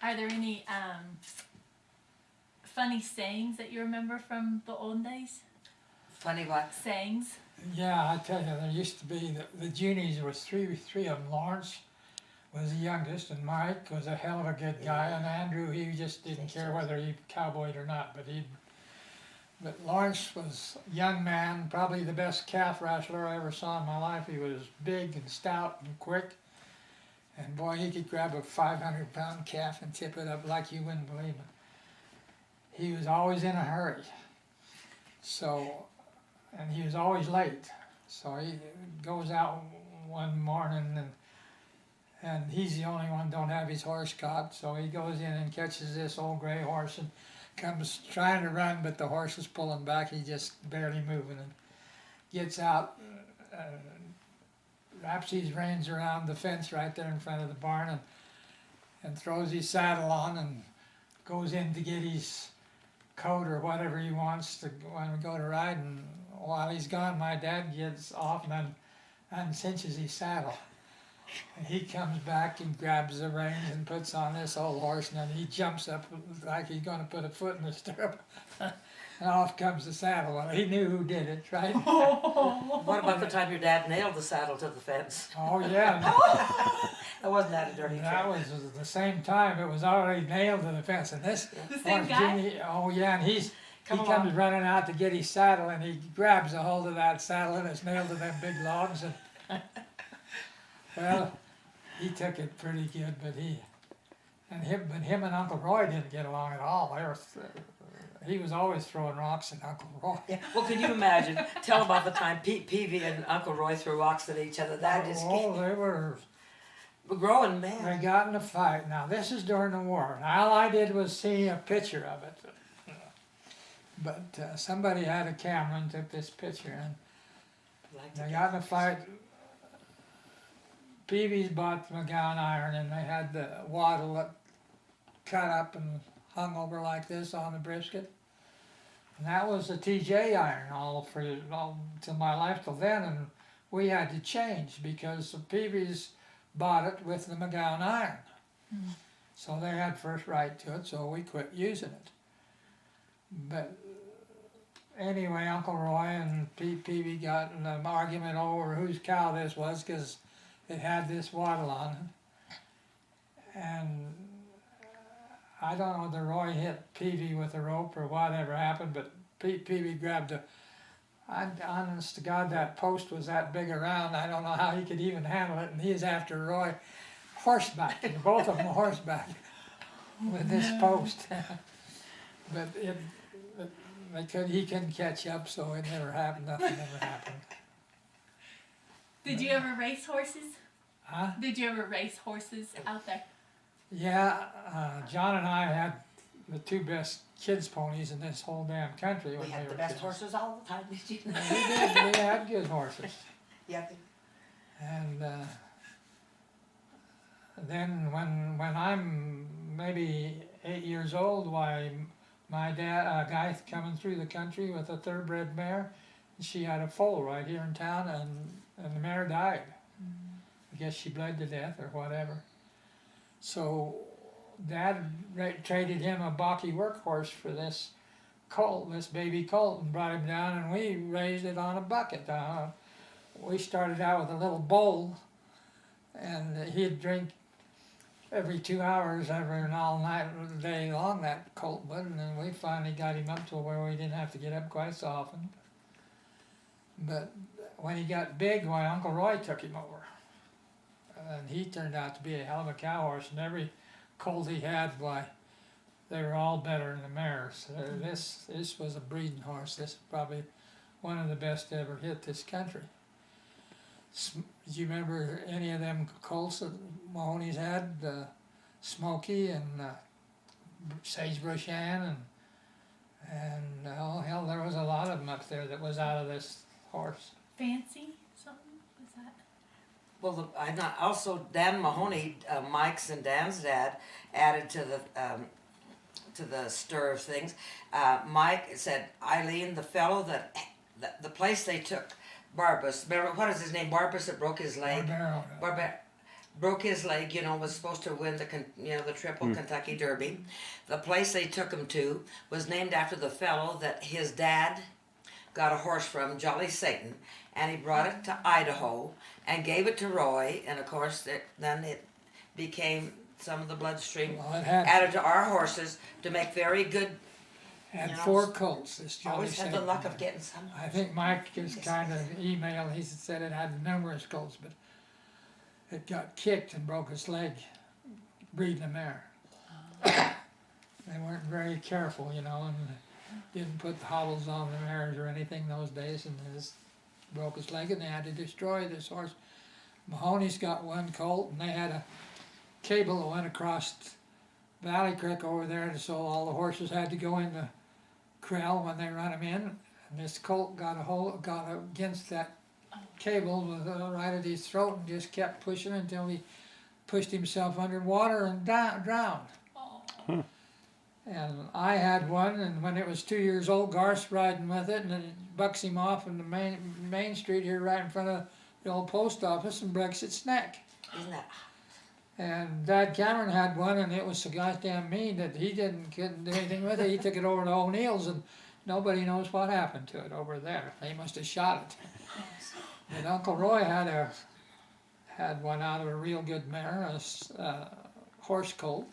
Are there any funny sayings that you remember from the old days? Funny what? Sayings? Yeah, I tell you, there used to be, the juniors was three of them. Lawrence was the youngest, and Mike was a hell of a good guy, and Andrew, he just didn't care whether he cowboyed or not, but Lawrence was a young man, probably the best calf wrestler I ever saw in my life. He was big and stout and quick, and boy, he could grab a 500-pound calf and tip it up like you wouldn't believe it. He was always in a hurry. So and he was always late. So he goes out one morning, and he's the only one don't have his horse caught. So he goes in and catches this old gray horse and comes trying to run, but the horse is pulling back. He's just barely moving, and gets out, wraps his reins around the fence right there in front of the barn, and throws his saddle on and goes in to get his coat or whatever he wants to when we go to ride. And while he's gone, my dad gets off and uncinches his saddle. And he comes back and grabs the reins and puts on this old horse, and then he jumps up like he's going to put a foot in the stirrup. And off comes the saddle. Well, he knew who did it, right? What about the time your dad nailed the saddle to the fence? Oh, yeah. That wasn't that a dirty That trick. was the same time. It was already nailed to the fence. And this The same horse, guy? Jimmy, oh, yeah, and he Come comes along. running out to get his saddle, and he grabs a hold of that saddle, and it's nailed to them big logs. And well, he took it pretty good, but him and Uncle Roy didn't get along at all. He was always throwing rocks at Uncle Roy. Yeah. Well, can you imagine? Tell about the time Peavy and Uncle Roy threw rocks at each other. That is They were growing they man. got in a fight. Now this is during the war. And all I did was see a picture of it. But somebody had a camera and took this picture, and they got in a fight. Peavy's bought the McGowan iron, and they had the wattle cut up and hung over like this on the brisket. And that was the TJ iron all till my life till then, and we had to change because the Peavy's bought it with the McGowan iron. So they had first right to it, so we quit using it. But anyway, Uncle Roy and Peavy got in an argument over whose cow this was because it had this wattle on it. And I don't know whether Roy hit Peavy with a rope or whatever happened, but Peavy grabbed honest to God, that post was that big around. I don't know how he could even handle it, and he's after Roy horseback, and both of them horseback with this post. But he couldn't catch up, so it never happened. Nothing ever happened. Did you ever race horses? Huh? Did you ever race horses out there? Yeah, John and I had the two best kids ponies in this whole damn country when We we had were the best kids. horses all the time, did you? We did. We had good horses. Yeah. And then when I'm maybe 8 years old, why my dad, a guy coming through the country with a thoroughbred mare, she had a foal right here in town, and the mare died. I guess she bled to death or whatever. So Dad traded him a balky workhorse for this colt, this baby colt, and brought him down, and we raised it on a bucket. We started out with a little bowl, and he'd drink every 2 hours, every and all night, day long, that colt would, and then we finally got him up to where we didn't have to get up quite so often. But when he got big, why, Uncle Roy took him over. And he turned out to be a hell of a cow horse, and every colt he had, why, they were all better than the mares. This was a breeding horse. This is probably one of the best to ever hit this country. Do you remember any of them colts that Mahoney's had? Smoky and Sagebrush Ann, and oh hell, there was a lot of them up there that was out of this horse. Fancy something? Was that? Well, also Dan Mahoney, Mike's and Dan's dad, added to the stir of things. Mike said, Aileen, the fellow the place they took Barbas, what is his name? Barbas that broke his leg. Broke his leg. Was supposed to win the triple Kentucky Derby. The place they took him to was named after the fellow that his dad got a horse from, Jolly Satan, and he brought it to Idaho and gave it to Roy, and of course then it became some of the bloodstream added to our horses to make very good. Had 4 colts. This Jolly Always had the Satan. luck of getting some. I think Mike just kind of emailed. He said it had numerous colts, but it got kicked and broke its leg breeding a mare. They weren't very careful, and didn't put the hobbles on the mares or anything those days, and just broke his leg, and they had to destroy this horse. Mahoney's got one colt, and they had a cable that went across Valley Creek over there, and so all the horses had to go in the corral when they run them in. And this colt got against that cable right at his throat and just kept pushing until he pushed himself underwater and drowned. Oh. And I had one, and when it was 2 years old, Garth's riding with it, and it bucks him off in the main street here right in front of the old post office and breaks its neck. Isn't that? And Dad Cameron had one, and it was so goddamn mean that he couldn't do anything with it. He took it over to O'Neill's, and nobody knows what happened to it over there. They must have shot it. And Uncle Roy had one out of a real good mare, a horse colt,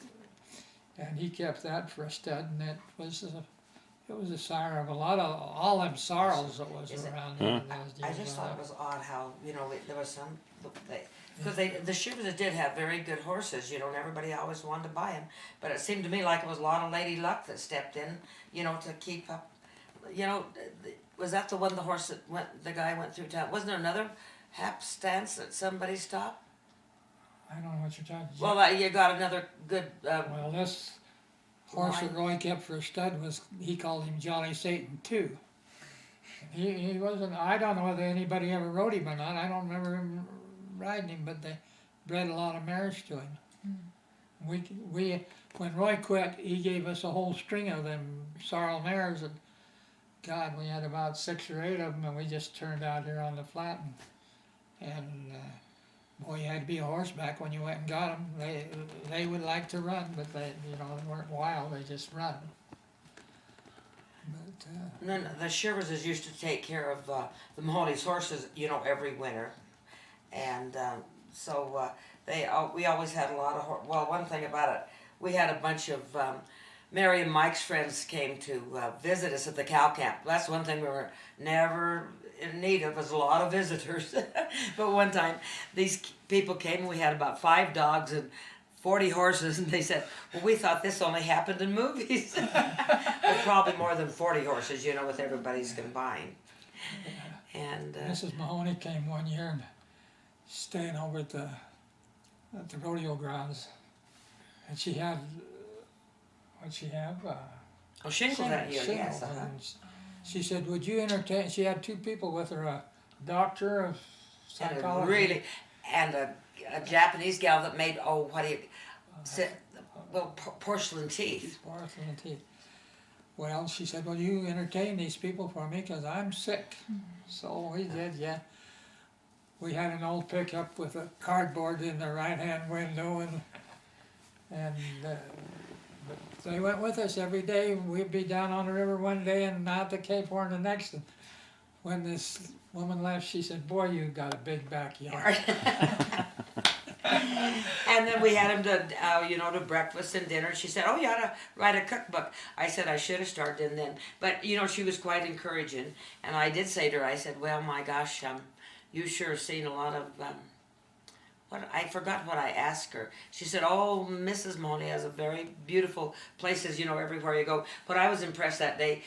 and he kept that for a stud, and it was a sire of all them sorrels that was around there in those days. I just thought it was odd how, there was some, because the Chivers did have very good horses, and everybody always wanted to buy them, but it seemed to me like it was a lot of Lady Luck that stepped in, to keep up, was that the one, the horse that the guy went through town? Wasn't there another hap stance that somebody stopped? I don't know what you're talking about. Well, you got another good, well, this horse that Roy kept for a stud he called him Jolly Satan too. He wasn't, I don't know whether anybody ever rode him or not. I don't remember him riding him, but they bred a lot of mares to him. We when Roy quit, he gave us a whole string of them sorrel mares, and God, we had about 6 or 8 of them, and we just turned out here on the flat, and boy, you had to be a horseback when you went and got them. They would like to run, but they weren't wild. They just run. But and then the Chivers used to take care of the Mahoney's horses, every winter, and so we always had a lot of well, one thing about it, we had a bunch of Mary and Mike's friends came to visit us at the cow camp. That's one thing we were never in need of, was a lot of visitors. But one time, these people came, and we had about 5 dogs and 40 horses, and they said, well, we thought this only happened in movies. Well, probably more than 40 horses, with everybody's combined. And Mrs. Mahoney came one year and staying over at the rodeo grounds, and she had, what'd she have? shingles that year, yes. And she said, would you entertain, she had 2 people with her, a doctor, a psychologist. And a Japanese gal that made, porcelain teeth. Porcelain teeth. Well, she said, will you entertain these people for me, because I'm sick. So we did, yeah. We had an old pickup with a cardboard in the right-hand window, and but they went with us every day. We'd be down on the river one day and out to Cape Horn the next. And when this woman left, she said, boy, you got a big backyard. And then we had him to breakfast and dinner. She said, oh, you ought to write a cookbook. I said I should have started in then. But, she was quite encouraging. And I did say to her, I said, well, my gosh, you sure have seen a lot of... I forgot what I asked her. She said, oh, Mrs. Mahoney has a very beautiful places, everywhere you go. But I was impressed that day.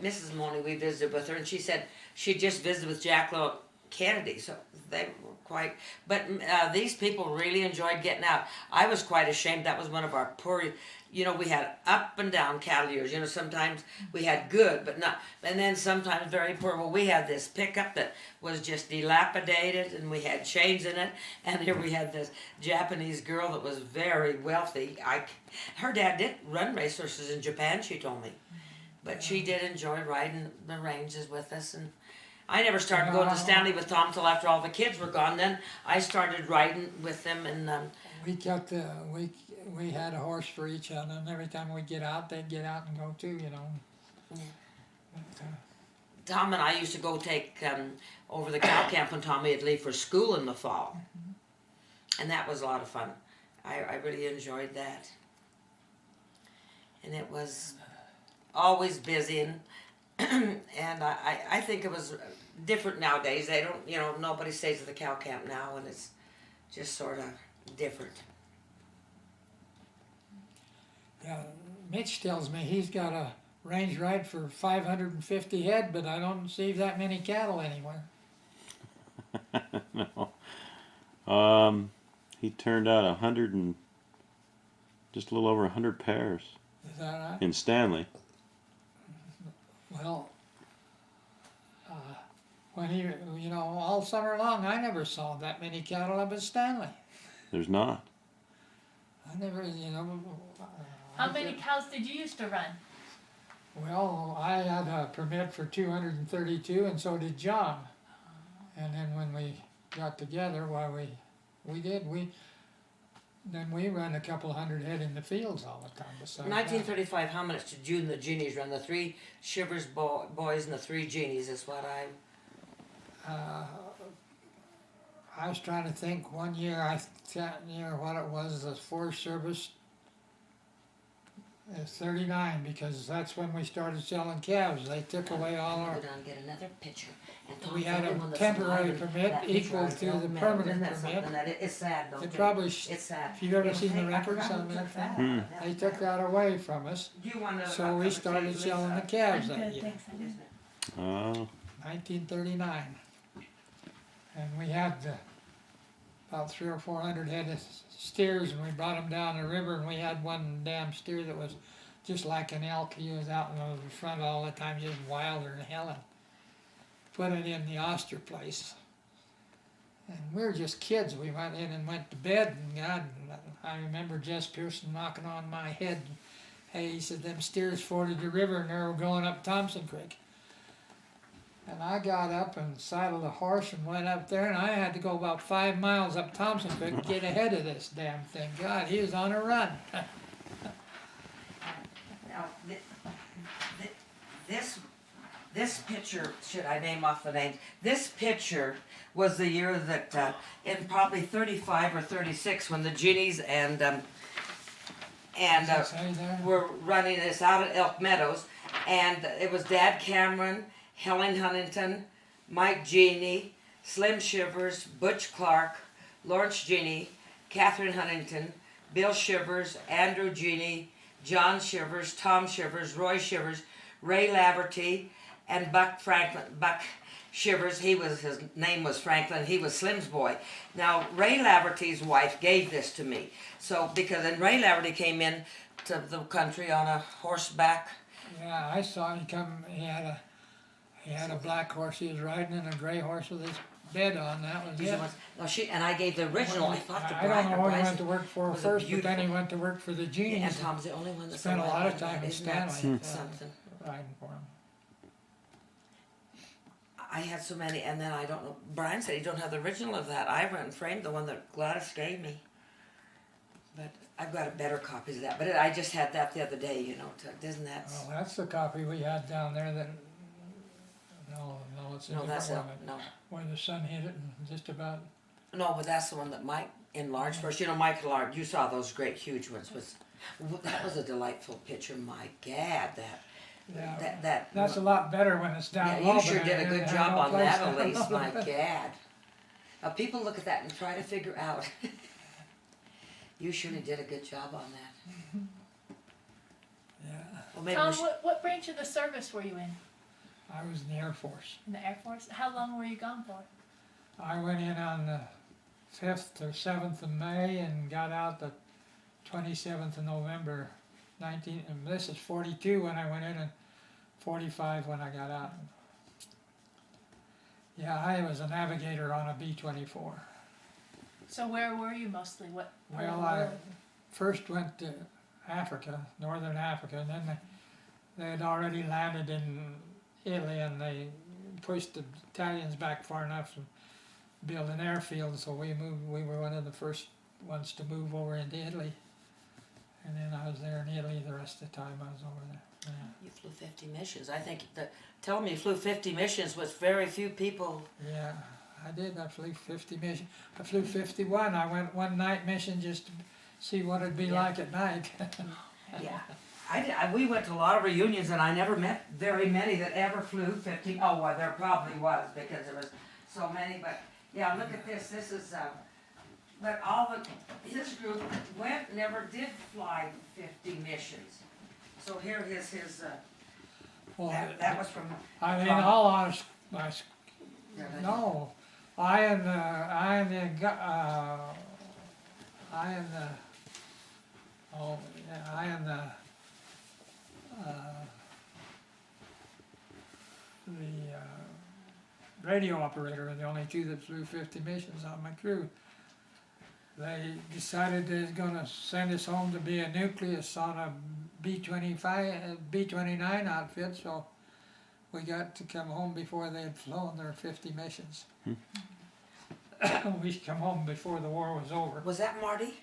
Mrs. Mahoney, we visited with her, and she said she just visited with Jacqueline Kennedy. So they were quite... But these people really enjoyed getting out. I was quite ashamed. That was one of our poor... we had up and down cattle years. Sometimes we had good, but not... And then sometimes very poor. Well, we had this pickup that was just dilapidated, and we had chains in it. And here we had this Japanese girl that was very wealthy. Her dad did run racehorses in Japan, she told me. But she did enjoy riding the ranges with us. And I never started going to Stanley with Tom till after all the kids were gone. Then I started riding with them, and... We had a horse for each of them. Every time we'd get out, they'd get out and go too, Yeah. But, Tom and I used to go take over the cow camp when Tommy would leave for school in the fall. And that was a lot of fun. I really enjoyed that. And it was always busy, and and I think it was different nowadays. They don't, nobody stays at the cow camp now, and it's just sort of different. Yeah, Mitch tells me he's got a range right for 550 head, but I don't see that many cattle anywhere. No. He turned out 100 and just a little over 100 pairs Is that right? in Stanley. Well, when he, all summer long, I never saw that many cattle up in Stanley. There's not. I never, How many cows did you used to run? Well, I had a permit for 232, and so did John. And then when we got together, then we run a couple hundred head in the fields all the time. Besides 1935, how much did you and the Genies run? The 3 Chivers boys and the 3 Genies is what I... I was trying to think. One year, I can't remember what it was. The Forest Service. 39, because that's when we started selling calves. They took away all our. Go down and get another picture. And We had a temporary permit equal to the permanent permit. It's sad, don't It it? probably. It's sad. If you've ever seen the records on that thing, they took that away from us. Do you want to? So we started selling the calves that year, Thanks, Andy. Oh, 1939, and we had about 300 or 400 head of steers, and we brought them down the river, and we had one damn steer that was just like an elk. He was out in the front all the time, just wilder than hell, and put it in the oyster place. And we were just kids. We went in and went to bed, and God, I remember Jess Pearson knocking on my head. Hey, he said, them steers forded the river, and they were going up Thompson Creek. And I got up and saddled a horse and went up there, and I had to go about 5 miles up Thompson Creek to get ahead of this damn thing. God, he was on a run. Now, this picture, should I name off the names? This picture was the year that, in probably 35 or 36, when the Genies and Does it say there? were running this out at Elk Meadows, and it was Dad Cameron, Helen Huntington, Mike Genie, Slim Chivers, Butch Clark, Lawrence Genie, Catherine Huntington, Bill Chivers, Andrew Genie, John Chivers, Tom Chivers, Roy Chivers, Ray Laverty, and Buck Chivers. His name was Franklin. He was Slim's boy. Now Ray Laverty's wife gave this to me. So then Ray Laverty came in to the country on a horseback. Yeah, I saw him come. He had a black horse he was riding, and a gray horse with his bed on. That was it. No, and I gave the original. I thought the I don't know who he went to work for was a first, but then he beautiful- went to work for the Genies. And Tom's the only one that Spent a lot of time in Isn't that Stanley. something. Riding for him. I had so many, and then I don't know. Brian said he don't have the original of that. I went and framed the one that Gladys gave me, but I've got a better copies of that. But I just had that the other day, isn't that? Well, that's the copy we had down there. That no, it's a No, that's different a, one. no. Where the sun hit it and just about. No, but that's the one that Mike enlarged first. Mike enlarged. You saw those great, huge ones. That was a delightful picture. My God, Yeah, that's a lot better when it's down yeah, low. you sure but did a it good had job no on place that, to- Elise. My God. Now, people look at that and try to figure out. You surely did a good job on that. Yeah, Well, maybe Tom, we should, what branch of the service were you in? I was in the Air Force. In the Air Force? How long were you gone for? I went in on the 5th or 7th of May and got out the 27th of November. And this is 42 when I went in, and 45 when I got out. Yeah, I was a navigator on a B-24. So where were you mostly? What? part of Well, the I world? first went to Africa, northern Africa, and then they had already landed in Italy, and they pushed the Italians back far enough to build an airfield, so we were one of the first ones to move over into Italy. And then I was there in Italy the rest of the time I was over there. Yeah. you flew 50 missions. I think tell me you flew 50 missions with very few people. Yeah, I did. I flew 50 missions. I flew 51. I went one night mission just to see what it'd be Yeah. like at night. Yeah. We went to a lot of reunions, and I never met very many that ever flew 50. Oh, well, there probably was, because there was so many. But yeah, look at this. This is. But his group never did fly 50 missions. So here his Well, That was from. I mean, from- all honest, Yeah, no, I and the, oh, yeah, the radio operator are the only two that flew 50 missions on my crew. They decided they was gonna send us home to be a nucleus on a B-29 outfit, so we got to come home before they had flown their 50 missions. We come home before the war was over. Was that Marty?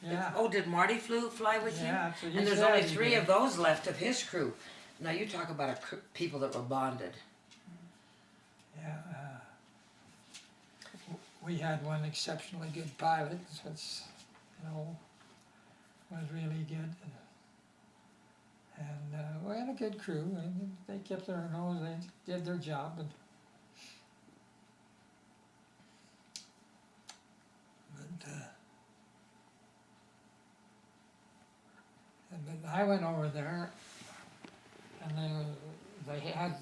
Yeah. Oh, did Marty fly with you? Yeah, so he And there's said only he 3 did. of those left of his crew. Now you talk about people that were bonded. Yeah. We had one exceptionally good pilot, that's, was really good. And we had a good crew, and they kept their nose, they did their job. But I went over there, and they had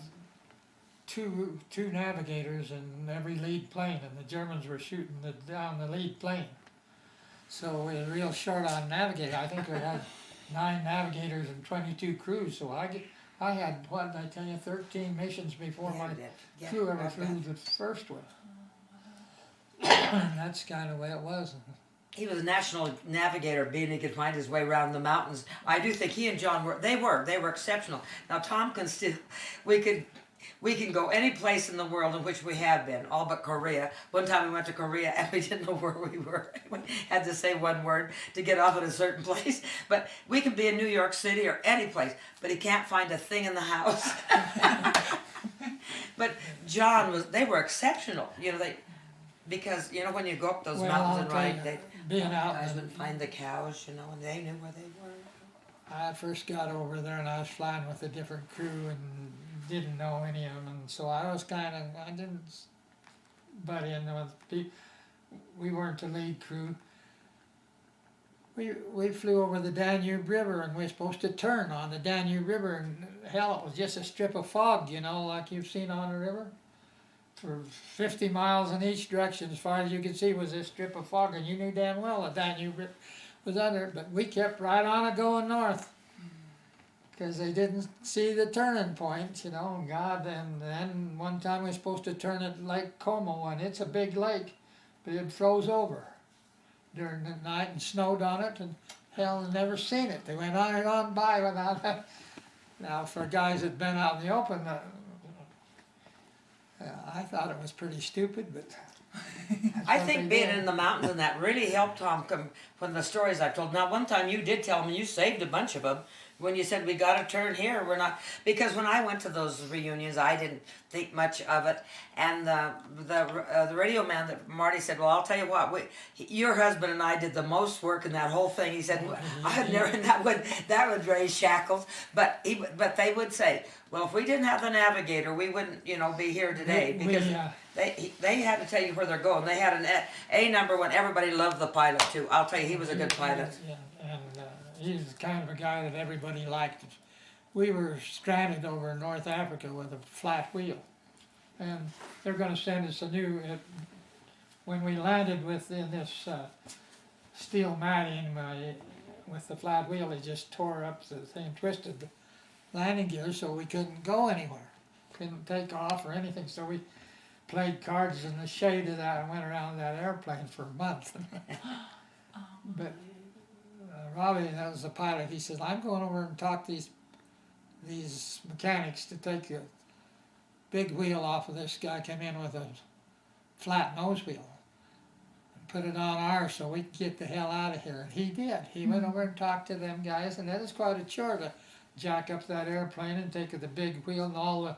two navigators in every lead plane, and the Germans were shooting down the lead plane. So we were real short on navigators. I think we had 9 navigators and 22 crews. So I had, what did I tell you, 13 missions before my crew ever flew the first one. And that's kind of the way it was. He was a national navigator, being he could find his way around the mountains. I do think he and John were exceptional. Now Tom can still, we can go any place in the world in which we have been, all but Korea. One time we went to Korea and we didn't know where we were. We had to say one word to get off at a certain place. But we could be in New York City or any place, but he can't find a thing in the house. But John they were exceptional, because when you go up those mountains and ride, being out, guys would find the cows, and they knew where they were. I first got over there and I was flying with a different crew and didn't know any of them, and so I didn't butt in with people. We weren't the lead crew. We flew over the Danube River, and we were supposed to turn on the Danube River, and hell, it was just a strip of fog, like you've seen on a river. For 50 miles in each direction, as far as you could see, was this strip of fog, and you knew damn well the Danube River was under it, but we kept right on it going north. Because they didn't see the turning point, God, and then one time we were supposed to turn at Lake Como, and it's a big lake, but it froze over during the night and snowed on it, and hell, never seen it. They went on and on by without it. Now, for guys that'd been out in the open, I thought it was pretty stupid, but I think being in the mountains and that really helped Tom from the stories I've told. Now, one time you did tell me you saved a bunch of them when you said we got to turn here. We're not, because when I went to those reunions, I didn't think much of it. And the radio man that Marty said, well, I'll tell you what, your husband and I did the most work in that whole thing. He said, I've never, that would raise shackles. But they would say, well, if we didn't have the navigator, we wouldn't, be here today, because they had to tell you where they're going. They had an A number when everybody loved the pilot too. I'll tell you, he was a good pilot. Yeah, and he's the kind of a guy that everybody liked. We were stranded over in North Africa with a flat wheel, and they're going to send us a new. When we landed within this steel matting with the flat wheel, it just tore up the thing, twisted the landing gear, so we couldn't go anywhere, couldn't take off or anything. So we played cards in the shade of that and went around that airplane for a month. But Robbie, that was the pilot, he says, I'm going over and talk to these mechanics to take a big wheel off of this guy, came in with a flat nose wheel, and put it on ours so we could get the hell out of here. And he did. He went over and talked to them guys, and that is quite a chore to jack up that airplane and take the big wheel and all the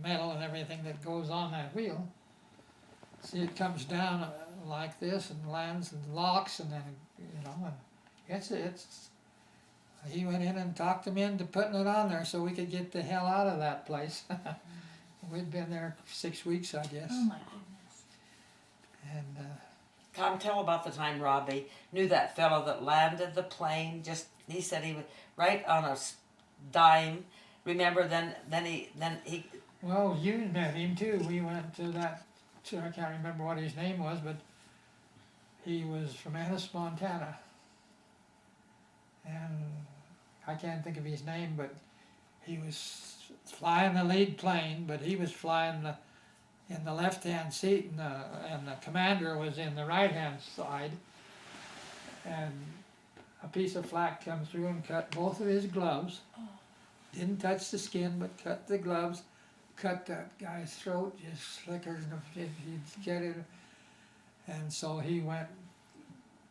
metal and everything that goes on that wheel. See, it comes down like this and lands and locks, and then and it's. He went in and talked them into putting it on there so we could get the hell out of that place. We'd been there 6 weeks, I guess. Oh my goodness. And Tom, tell about the time Robbie knew that fellow that landed the plane. He said he was right on a dime. Remember? Then he. Well, you met him too. We went to that. I can't remember what his name was, but he was from Ennis, Montana, and I can't think of his name, but he was flying the lead plane, but he was flying in the left-hand seat, and the commander was in the right-hand side, and a piece of flak comes through and cut both of his gloves. Didn't touch the skin, but cut the gloves, cut that guy's throat just slicker than if he'd get it. And so he went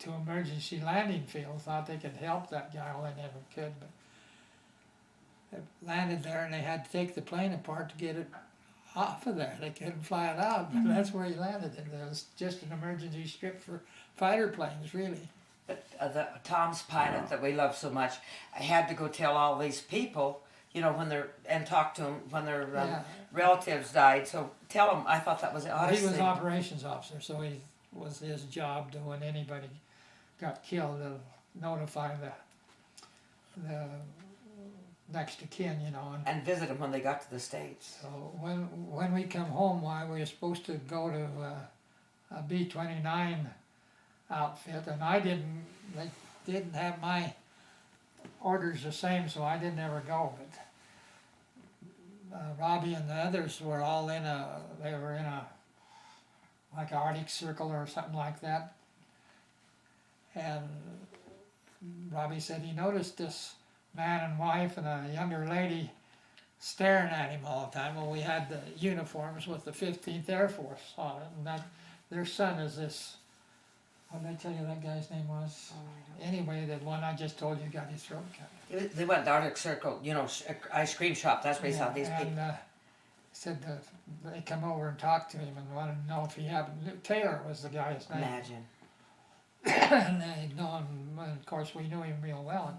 to emergency landing field, thought they could help that guy. Well, they never could, but they landed there and they had to take the plane apart to get it off of there. They couldn't fly it out, but that's where he landed it. It was just an emergency strip for fighter planes, really. But Tom's pilot that we love so much, I had to go tell all these people, and talk to them when their relatives died. So tell them, I thought that was the oddest He was thing. operations officer, so he was his job to, when anybody got killed, to notify the next of kin, And visit them when they got to the States. So when we come home, we were supposed to go to a B-29 outfit, and they didn't have my orders the same, so I didn't ever go. But Robbie and the others were all they were in like an Arctic Circle or something like that. And Robbie said he noticed this man and wife and a younger lady staring at him all the time. Well, we had the uniforms with the 15th Air Force on it, and their son is this. What did I tell you that guy's name was? Anyway, the one I just told you got his throat cut. They went to the Arctic Circle, ice cream shop. That's where he saw these people. And said that they come over and talked to him and wanted to know if he happened. Taylor was the guy's name. Imagine. And they'd known, and of course we knew him real well.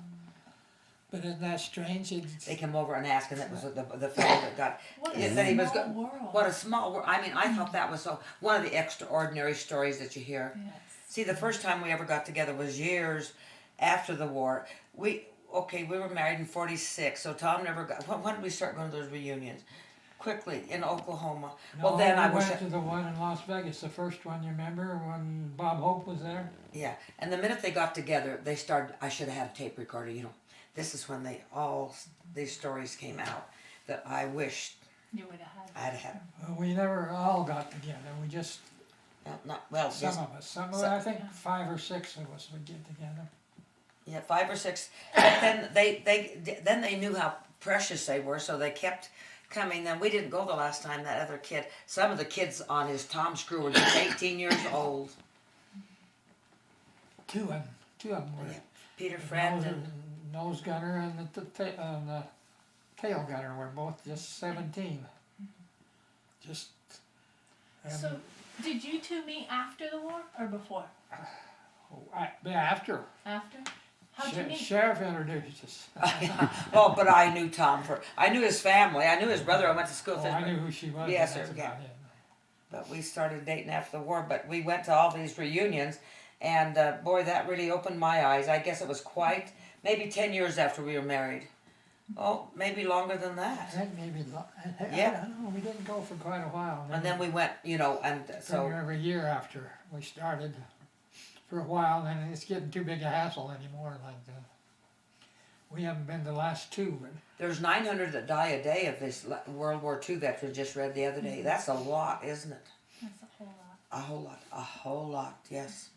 But isn't that strange? They came over and asked, and that was the fellow that got. What that a he was small world. What a small world. I mean, I thought that was one of the extraordinary stories that you hear. Yes. See, the first time we ever got together was years after the war. We were married in '46, so Tom never got. When did we start going to those reunions? Quickly in Oklahoma. No, Well, then I went wish. to the one in Las Vegas, the first one. You remember when Bob Hope was there? Yeah, and the minute they got together, they started. I should have had a tape recorder. This is when these stories came out that I wished You would have had. I'd had. Well, we never all got together. We just Some of us. I think 5 or 6 of us would get together. Yeah, 5 or 6. But then they knew how precious they were, so they kept coming. Then we didn't go the last time. That other kid, some of the kids on his Tom's crew were just 18 years old. Two of them were. Yeah. Peter Friend and Nose gunner and the tail gunner were both just 17. Just. So, did you two meet after the war or before? After. After? How'd you meet? Sheriff introduced us. well, but I knew Tom I knew his family. I knew his brother. I went to school with his I brother. knew who she was. Yes, That's sir, about yeah. it. But we started dating after the war. But we went to all these reunions, and boy, that really opened my eyes. I guess it was maybe 10 years after we were married. Oh, maybe longer than I that. think maybe. Yeah. I don't know. We didn't go for quite a while. And then we went, and so. Every year after we started, for a while, and it's getting too big a hassle anymore. We haven't been the last 2, but There's 900 that die a day of this World War II veterans just read the other day. That's a lot, isn't it? That's a whole lot. A whole lot. A whole lot, yes.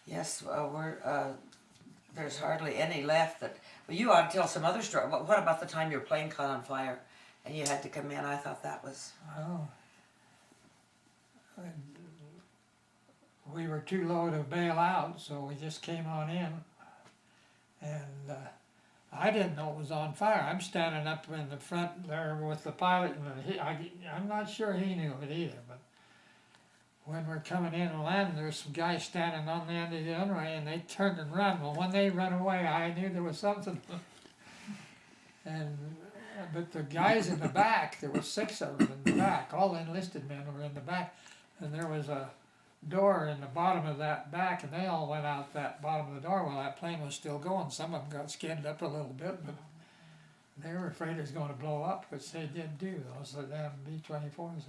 Yes, there's hardly any left that... Well, you ought to tell some other story. What about the time your plane caught on fire and you had to come in? I thought that was... we were too low to bail out, so we just came on in. And I didn't know it was on fire. I'm standing up in the front there with the pilot, and I'm not sure he knew it either. But when we're coming in and landing, there's some guys standing on the end of the runway, and they turned and run. Well, when they run away, I knew there was something. But the guys in the back, there were 6 of them in the back. All the enlisted men were in the back, and there was a door in the bottom of that back, and they all went out that bottom of the door while that plane was still going. Some of them got skinned up a little bit, but they were afraid it was going to blow up, which they did do. Those damn B-24s.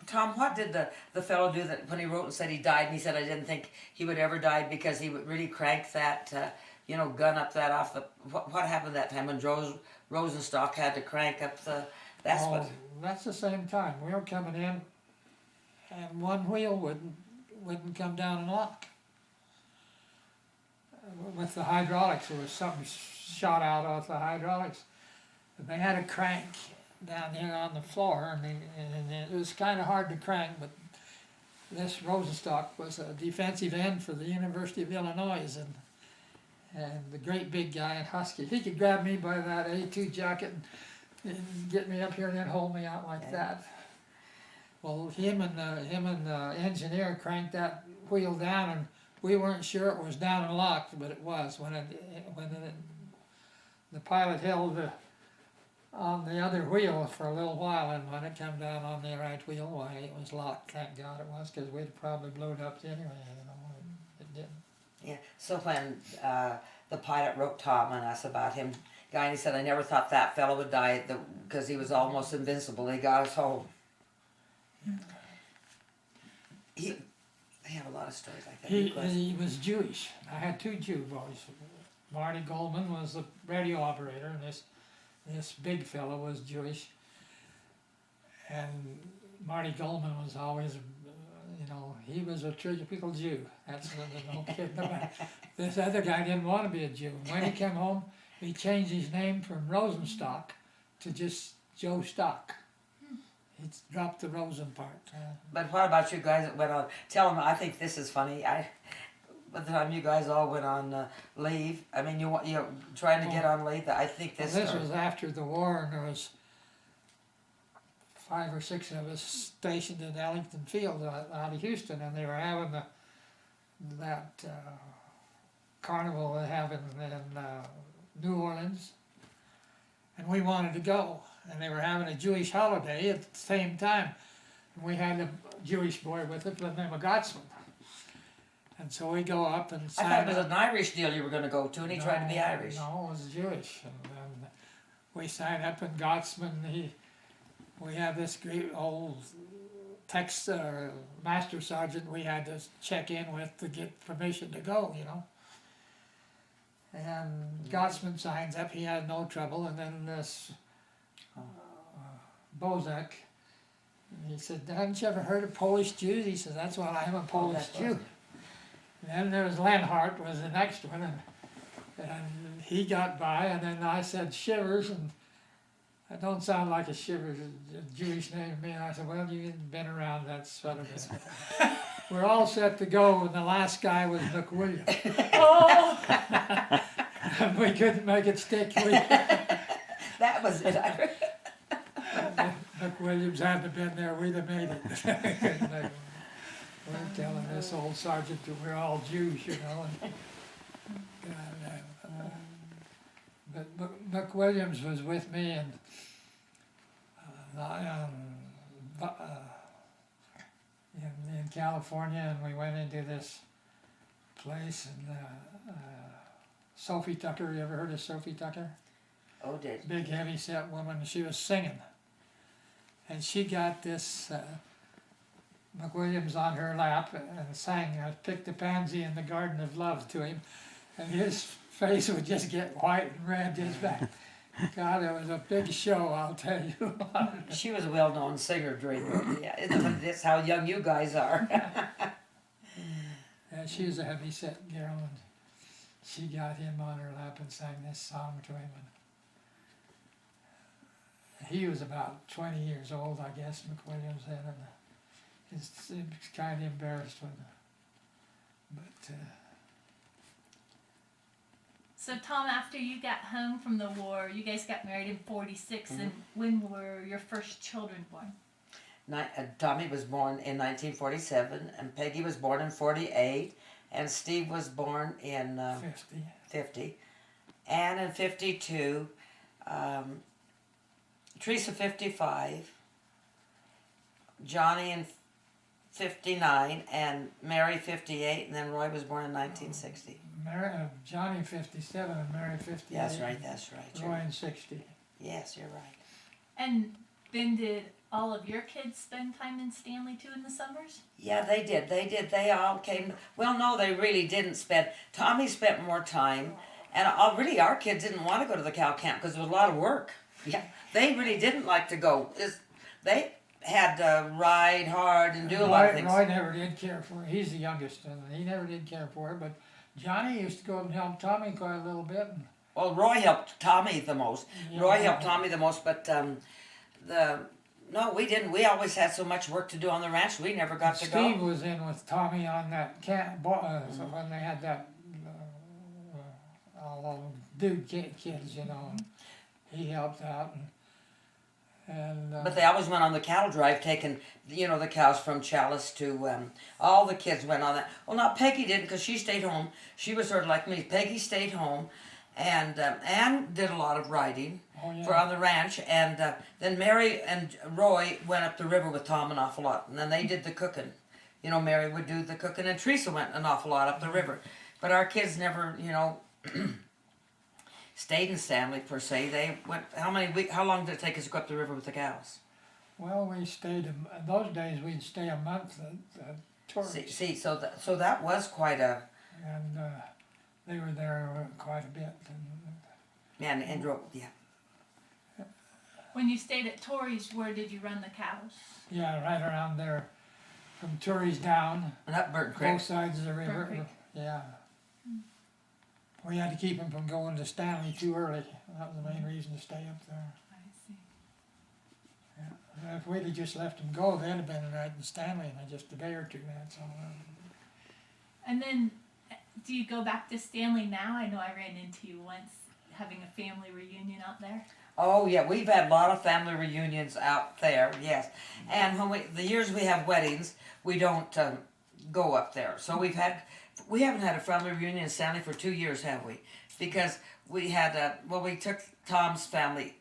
Tom, what did the fellow do that when he wrote and said he died, and he said, I didn't think he would ever die because he would really crank that, gun up that off the, what happened that time when Rosenstock had to crank up the, that's the same time. We were coming in, and one wheel wouldn't come down and lock. With the hydraulics, there was something shot out of the hydraulics. And they had a crank down here on the floor, and it was kind of hard to crank, but this Rosenstock was a defensive end for the University of Illinois, and the great big guy in Husky, he could grab me by that A2 jacket and get me up here and then hold me out like that. Well, him and the engineer cranked that wheel down, and we weren't sure it was down and locked, but it was. When the pilot held on the other wheel for a little while, and when it came down on the right wheel, why, it was locked. Thank God it was, because we'd probably blown up anyway. It didn't. Yeah. So when the pilot wrote Tom and us about him, he said, I never thought that fellow would die because he was almost invincible. He got us home. They have a lot of stories like that. He was Jewish. I had two Jew boys. Marty Goldman was the radio operator, and this big fellow was Jewish. And Marty Goldman was always, he was a typical Jew. That's no kidding about it. This other guy didn't want to be a Jew. When he came home, he changed his name from Rosenstock to just Joe Stock. He dropped the Rosen part. But what about you guys that went on? Tell them, I think this is funny. By the time you guys all went on leave, I mean, you're trying to get on leave. I think this. Well, this was after the war, and there was 5 or 6 of us stationed in Ellington Field out of Houston, and they were having that carnival they have in New Orleans, and we wanted to go, and they were having a Jewish holiday at the same time, and we had a Jewish boy with us by the name of Gottsman. And so we go up and sign I thought it was an Irish deal you were going to go to, and he tried to be Irish. No, it was Jewish. And we signed up, and Gottsman, we have this great old master sergeant we had to check in with to get permission to go, And Gottsman signs up, he had no trouble, and then this Bozak, he said, haven't you ever heard of Polish Jews? He said, that's what I'm a Polish Jew. And then there was Lenhart was the next one, and he got by, and then I said Chivers, and that don't sound like a Chivers, a Jewish name to me. And I said, well, you've been around that sort of it. We're all set to go, and the last guy was McWilliam. And we couldn't make it stick. That was it. McWilliams hadn't have been there, we'd have made it. We're telling this old sergeant that we're all Jews, But McWilliams was with me, and in California, and we went into this place, and Sophie Tucker, you ever heard of Sophie Tucker? Oh, did. Big, heavy-set woman, she was singing. And she got this McWilliams on her lap and sang, I picked a pansy in the garden of love to him, and his face would just get white and red, his back. God, it was a big show, I'll tell you. She was a well-known singer, dreamer. Yeah, that's how young you guys are. Yeah, she was a heavy-set girl, and she got him on her lap and sang this song to him. And he was about 20 years old, I guess, McWilliams then, and he was kind of embarrassed with her. But So Tom, after you got home from the war, you guys got married in '46, and when were your first children born? Tommy was born in 1947, and Peggy was born in 48, and Steve was born in 50. Ann in 52, Teresa 55, Johnny in 59, and Mary 58, and then Roy was born in 1960. Johnny 57 and Mary 58. That's right. You're Roy right. in 60. Yes, you're right. And then did all of your kids spend time in Stanley too in the summers? Yeah, they did. They all came. Well, no, they really didn't spend. Tommy spent more time, and really our kids didn't want to go to the cow camp because it was a lot of work. Yeah, they really didn't like to go. They had to ride hard and do a lot of things. Roy never did care for her. He's the youngest, and he never did care for her. But Johnny used to go and help Tommy quite a little bit. Well, Roy helped Tommy the most. Yeah. Roy helped Tommy the most, but no, we didn't. We always had so much work to do on the ranch. We never got to Steve go. was in with Tommy on that camp. So when they had that all dude kids, you know, and he helped out. But they always went on the cattle drive, taking the cows from Challis to. All the kids went on that. Well, not Peggy didn't, because she stayed home. She was sort of like me. Peggy stayed home, and Ann did a lot of riding for on the ranch, and then Mary and Roy went up the river with Tom an awful lot, and then they did the cooking. Mary would do the cooking, and Teresa went an awful lot up the river. But our kids never, stayed in Stanley per se. They went. How long did it take us to go up the river with the cows? Well, we stayed. In those days, we'd stay a month at Torrance. See, so that was quite a. And they were there quite a bit. And drove. Yeah. When you stayed at Torrey's, where did you run the cows? Yeah, right around there, from Torrey's down, And up Burton Creek. both sides of the river. Creek. Yeah. We had to keep them from going to Stanley too early. That was the main reason to stay up there. I see. Yeah. If we'd have just let them go, they'd have been right in Stanley in just a day or two. That's all. And then, do you go back to Stanley now? I know I ran into you once having a family reunion out there. Oh yeah, we've had a lot of family reunions out there. Yes, and when the years we have weddings, we don't go up there. So we haven't had a family reunion in Stanley for 2 years, have we? Because we had we took Tom's family,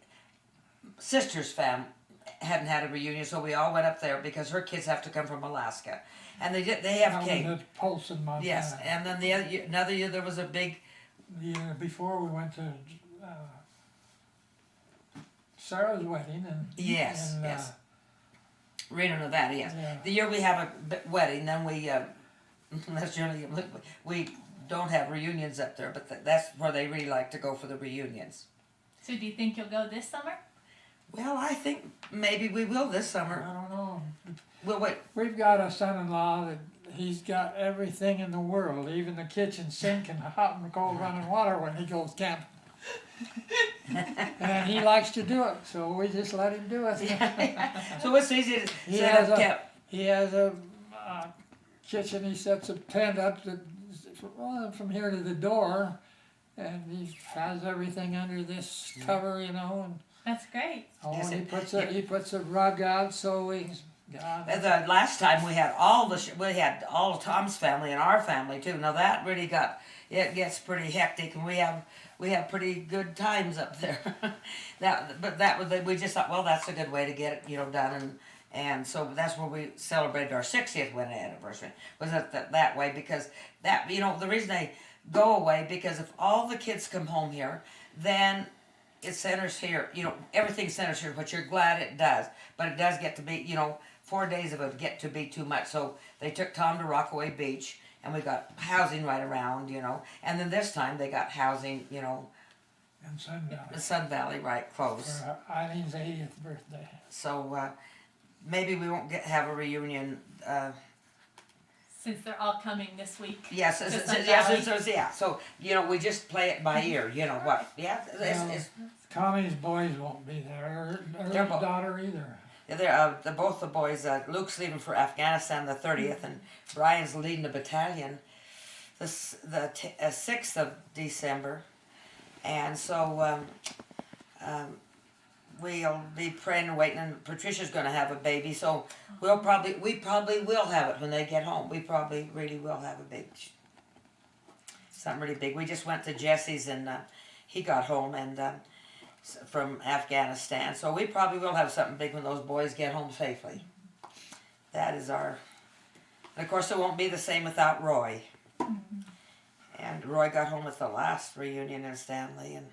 sister's family hadn't had a reunion, so we all went up there because her kids have to come from Alaska, and they have came. That was at Polson, Montana. Yes, and then another year there was a big. The year before we went to Sarah's wedding, and Yes. Reno, Nevada. Yes. Yeah. The year we have a wedding, then we. That's generally we don't have reunions up there, but that's where they really like to go for the reunions. So do you think you'll go this summer? Well, I think maybe we will this I summer. don't know. Well, wait. We've got a son-in-law that he's got everything in the world, even the kitchen sink and hot and cold running water when he goes camping. And he likes to do it, so we just let him do it. So it's easy to He set has up a- camp. He has a kitchen. He sets a tent up from here to the door, and he has everything under this cover, and That's great. Yes, he puts a rug out so we. The last time we had all we had all of Tom's family and our family too. Now that really gets pretty hectic, and we have pretty good times up there. We just thought, well, that's a good way to get it done, and so that's where we celebrated our 60th wedding anniversary. Was that way because the reason they go away because if all the kids come home here, then it centers here. Everything centers here, which you're glad it does, but it does get to be 4 days of it get to be too much. So they took Tom to Rockaway Beach, and we got housing right around, and then this time they got housing, in Sun Valley the Sun Valley right close. for Eileen's 80th birthday. So maybe we won't have a reunion. Since they're all coming this week. Yes, to Sun Valley. yeah. So we just play it by ear. You know what? Yeah, it's Tommy's boys won't be there, or his daughter either. they're both the boys. Luke's leaving for Afghanistan the 30th, and Brian's leading the battalion the 6th of December, and so we'll be praying and waiting. And Patricia's going to have a baby, so we probably will have it when they get home. We probably really will have a baby. Something really big. We just went to Jesse's, and he got home and from Afghanistan, so we probably will have something big when those boys get home safely. That is our And of course, it won't be the same without Roy. And Roy got home at the last reunion in Stanley, and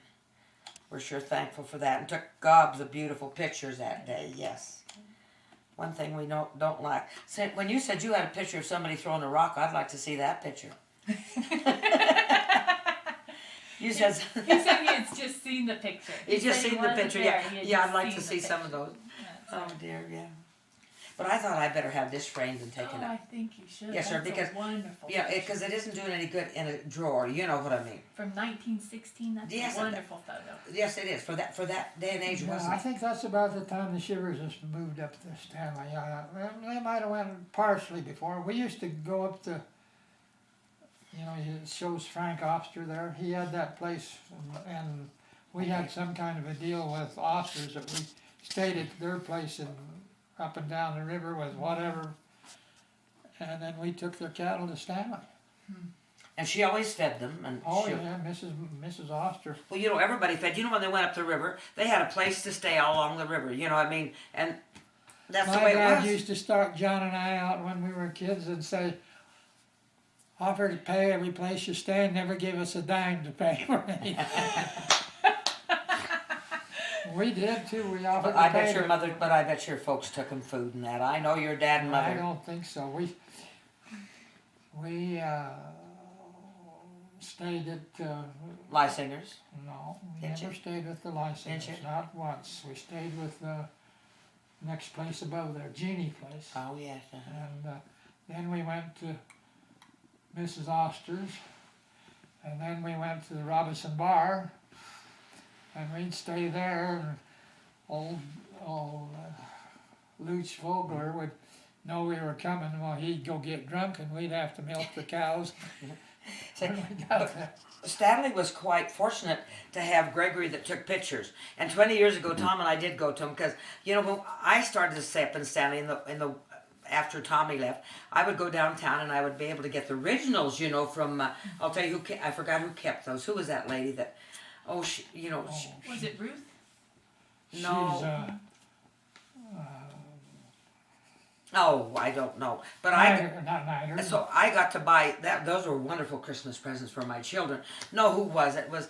we're sure thankful for that. And took gobs of beautiful pictures that day, yes. One thing we don't like. When you said you had a picture of somebody throwing a rock, I'd like to see that picture. You said He said he had just seen the picture. You just seen the picture, yeah. Yeah, I'd like to see some some of those. Oh dear, yeah. But I thought I better have this framed and taken I up. think you should. Yes, sir, That's because a wonderful. yeah, picture. because it isn't doing any good in a drawer. You know what I mean? From 1916. That's Yes, a wonderful photo. Yes, it is for that day and age, Yeah, wasn't I it? think that's about the time the Chivers just moved up to Stanley. Well, they might have went partially before. We used to go up to, it shows Frank Oster there. He had that place, and we had some kind of a deal with Osters that we stayed at their place and up and down the river with whatever, and then we took their cattle to Stanley. And she always fed them. And Oh she, yeah, Mrs. Oster. Well, everybody fed. When they went up the river, they had a place to stay all along the river. You know what I mean? And that's the My way it dad was. used to start John and I out when we were kids and say, offer to pay every place you stay and never give us a dime to pay for anything. We did too. We offered But I to pay bet your them. mother. But I bet your folks took them food and that. I know your dad and I mother. don't think so. We stayed at Lysingers. no, we Didn't never you? stayed with the Didn't license. you? Not once. We stayed with the next place above there, Jeannie Place. Oh yes. And then we went to Mrs. Oster's, and then we went to the Robinson Bar, and we'd stay there, and old Lutz Vogler would know we were coming. Well, he'd go get drunk, and we'd have to milk the cows. See, when we got there. Stanley was quite fortunate to have Gregory that took pictures. And 20 years ago, Tom and I did go to him because when I started to stay up in Stanley after Tommy left, I would go downtown and I would be able to get the originals, from. I'll tell you I forgot who kept those. Who was that lady that? Oh, Was it Ruth? No. She's, Oh, I don't know. But not Nider. So I got to buy that. Those were wonderful Christmas presents for my children. No, who was it? Was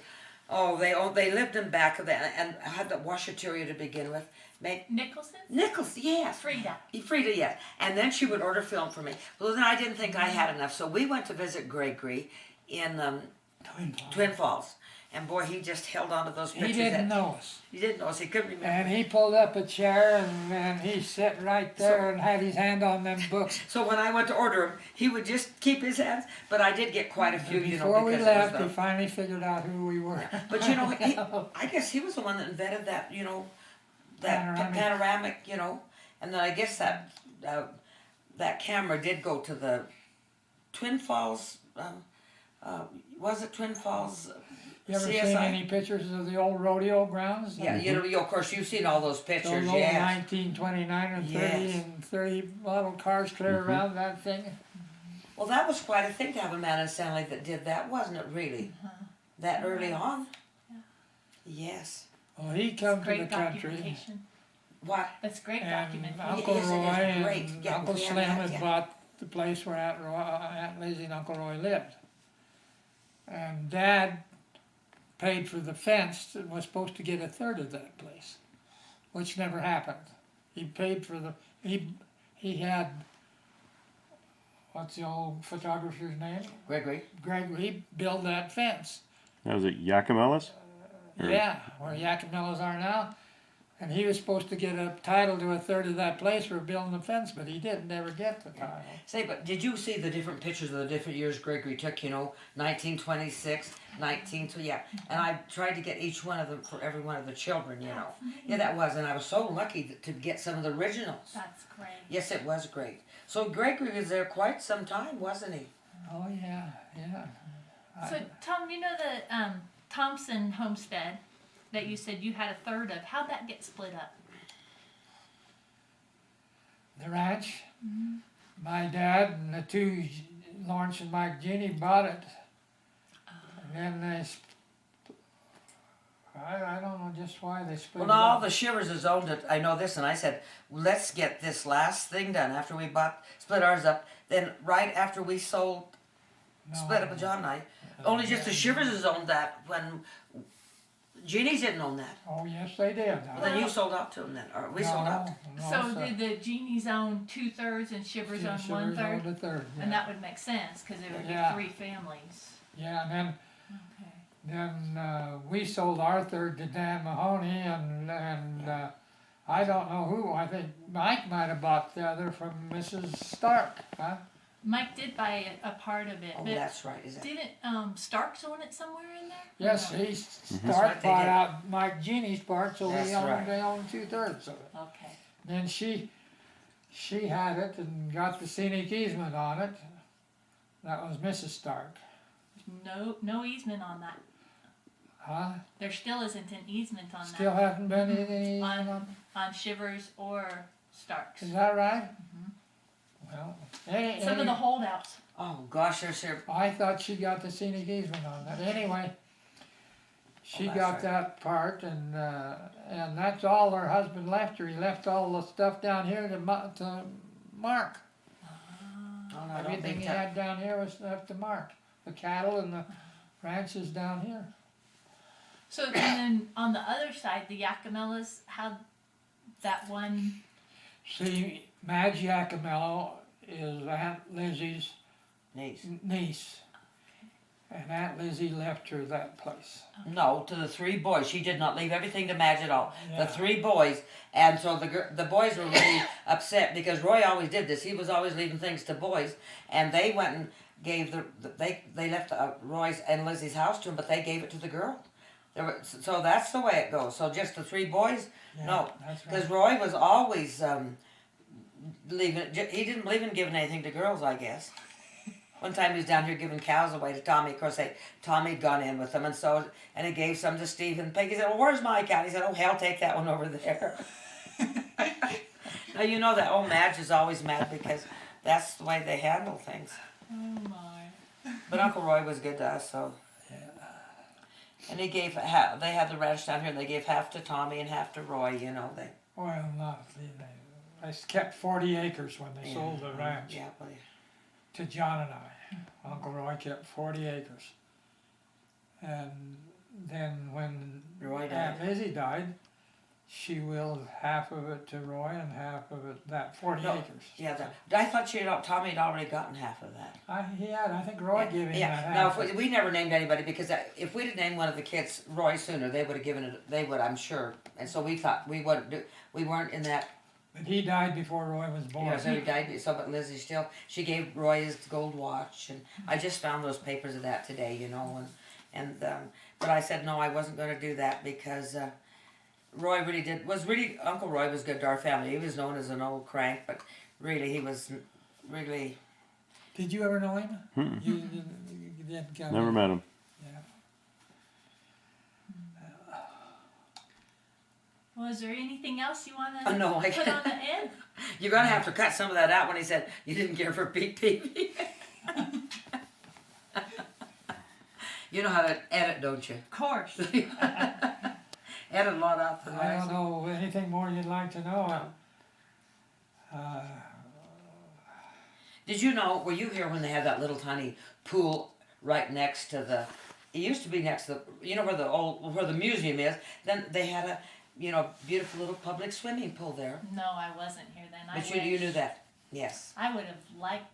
they lived in back of that and had the washateria to begin with. Nicholson? Nichols, yes. Frida. Frida, yes. And then she would order film for me. Well, then I didn't think I had enough, so we went to visit Gregory in Twin Falls. And boy, he just held on to those pictures. He didn't know us. He didn't know us. He couldn't remember. And he pulled up a chair and he sat right there and had his hand on them books. So when I went to order him, he would just keep his hands. But I did get quite a few, Before we because left, it he was finally figured out who we were. But I guess he was the one that invented that, that panoramic, and then I guess that camera did go to the Twin Falls. Was it Twin Falls? You ever CSI? seen any pictures of the old rodeo grounds? Yeah, of course you've seen all those Those pictures. old Yes. 1929 and 30 Yes. and 30 model cars clear around that thing. Well, that was quite a thing to have a man in Stanley that did that, wasn't it? Really, that early on. Yeah. Yes. Well, he come to the Great country, documentation. What? That's great and documentation. Uncle Yes, it is Roy great. and Yeah, Uncle we had Slim that, had yeah. bought the place where Aunt Lizzie and Uncle Roy lived. And Dad paid for the fence and was supposed to get a third of that place, which never happened. He paid for he had, what's the old photographer's name? Gregory. Gregory built that fence. That was it, Yakimelis? Or- Yeah, where Yakimelas are now. And he was supposed to get a title to a third of that place for building the fence, but he didn't ever get the title. Say, but did you see the different pictures of the different years Gregory took? 1926, 19, yeah. And I tried to get each one of them for every one of the children. Yeah, that was, and I was so lucky to get some of the originals. That's great. Yes, it was great. So Gregory was there quite some time, wasn't he? Oh, yeah, yeah. So, Tom, the Thompson homestead that you said you had a third of, how'd that get split up? The ranch, my dad and the two, Lawrence and Mike Ginny, bought it. And then I don't know, just why they split Well, it now up. the Chivers has owned it. I know this, and I said, let's get this last thing done after we split ours up. Then right after we split up with John and I, only just the Chivers has owned that. When Jeannie's didn't own that. Oh, yes, they did. Well, then you sold out to them then, or we sold out. So did the Genie's own 2/3 and Shivers own 1/3? The third, yeah. And that would make sense because it would be Yeah. 3 families. Yeah, and then Okay. we sold our third to Dan Mahoney, and I don't know who. I think Mike might have bought the other from Mrs. Stark, huh? Mike did buy a part of it, Oh, but that's right. Is that? didn't Starks own it somewhere in there? Yes, No. Stark That's right, they bought did. out Mike Jeannie's part, so That's right. they owned 2/3 of it. Okay. Then she had it and got the scenic easement on it. That was Mrs. Stark, No easement on that. huh? There still isn't an easement on Still that. hasn't been any. On Shivers or Starks. Is that right? Well, Some of the holdouts. Oh gosh, there's here. I thought she got the scenic easement on that. Anyway, she that's got right. that part, and that's all her husband left her. He left all the stuff down here to Mark. Oh, no, I don't Everything think he that. had down here was left to Mark. The cattle and the ranches down here. So and then on the other side, the Yakimelas had that one. See, Madge Yacamello is Aunt Lizzie's Niece. niece, and Aunt Lizzie left her that place. No, to the 3 boys. She did not leave everything to Madge at all. Yeah. The 3 boys, and so the boys were really upset because Roy always did this. He was always leaving things to boys, and they went and gave they left Roy's and Lizzie's house to him, but they gave it to the girl. So that's the way it goes. So just the 3 boys. Yeah, No, that's because right. Roy was always leaving. He didn't believe in giving anything to girls, I guess. One time he was down here giving cows away to Tommy. Of course, Tommy'd gone in with them, and he gave some to Steve and Peggy. He said, "Well, where's my cow?" He said, "Oh, hell, take that one over there." Now you know that old Madge is always mad because that's the way they handle things. Oh my. But Uncle Roy was good to us, so. And he gave half. They had the ranch down here, and they gave half to Tommy and half to Roy. You know they. Well, not they kept 40 acres when they sold the ranch Yeah, but to John and I. Uncle Roy kept 40 acres, and then when Roy Aunt died. Lizzie died, she willed half of it to Roy and half of it, that 40 No, acres. Yeah, I thought Tommy had already gotten half of that. I think Roy gave him that Yeah. half. Now, if we never named anybody because if we'd have named one of the kids Roy sooner, they would have given it. They would, I'm sure. And so we thought we wouldn't do. We weren't in that. But he died before Roy was born. Yeah, so he died. So, but Lizzie still, she gave Roy his gold watch, and I just found those papers of that today, you know, but I said no, I wasn't going to do that because Roy Uncle Roy was good to our family. He was known as an old crank, but really he was really. Did you ever know him? Mm-mm. You didn't come Never in? met him. Yeah. Well, is there anything else you want to No, I put on the end? You're going to have to cut some of that out when he said you didn't care for Pete Peavy. You know how to edit, don't you? Of course. Edit a lot out. I don't know anything more you'd like to know. Did you know, were you here when they had that little tiny pool right next to it used to be next to where the museum is, then they had a, beautiful little public swimming pool there. No, I wasn't here then. But you knew that, yes. I would have liked.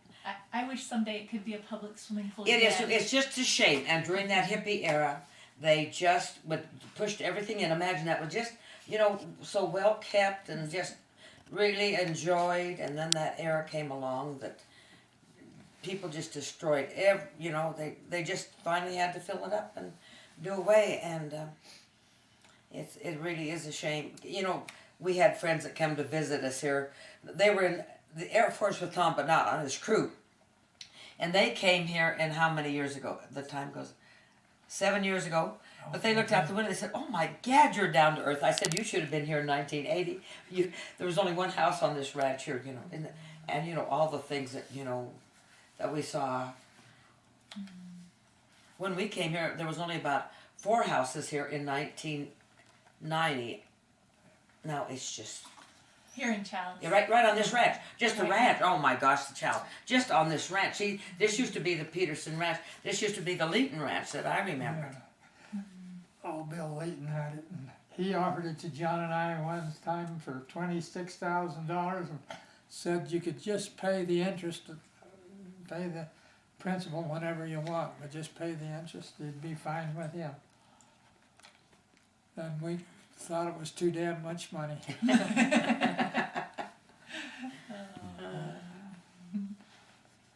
I wish someday it could be a public swimming pool. It is, again. it's just a shame, and during that hippie era, they just pushed everything in. Imagine that was just, so well kept and just really enjoyed, and then that era came along that people just destroyed they just finally had to fill it up and do away, and it really is a shame. We had friends that come to visit us here. They were in the Air Force with Tom, but not on his crew. And they came here, and how many years ago? The time goes, 7 years ago. But they looked out the window, they said, "Oh my God, you're down to earth." I said, "You should have been here in 1980. There was only one house on this ranch here, and all the things that, that we saw. When we came here, there was only about 4 houses here in 1980. 90. No, it's just Here in Chalice. yeah, right on this ranch. Just the Right. ranch. Oh my gosh, the chow. Just on this ranch. See, this used to be the Peterson Ranch. This used to be the Leighton Ranch that I remember. Yeah. Oh, Bill Layton had it, and he offered it to John and I one time for $26,000, and said you could just pay the interest, pay the principal whenever you want, but just pay the interest. You'd be fine with him. And we thought it was too damn much money.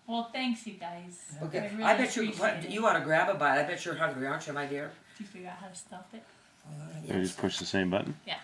Well, thanks, you guys. Okay, really I bet you appreciate it. you ought to grab a bite. I bet you're hungry, aren't you, my dear? Did you figure out how to stop it? You just push the same button. Yeah.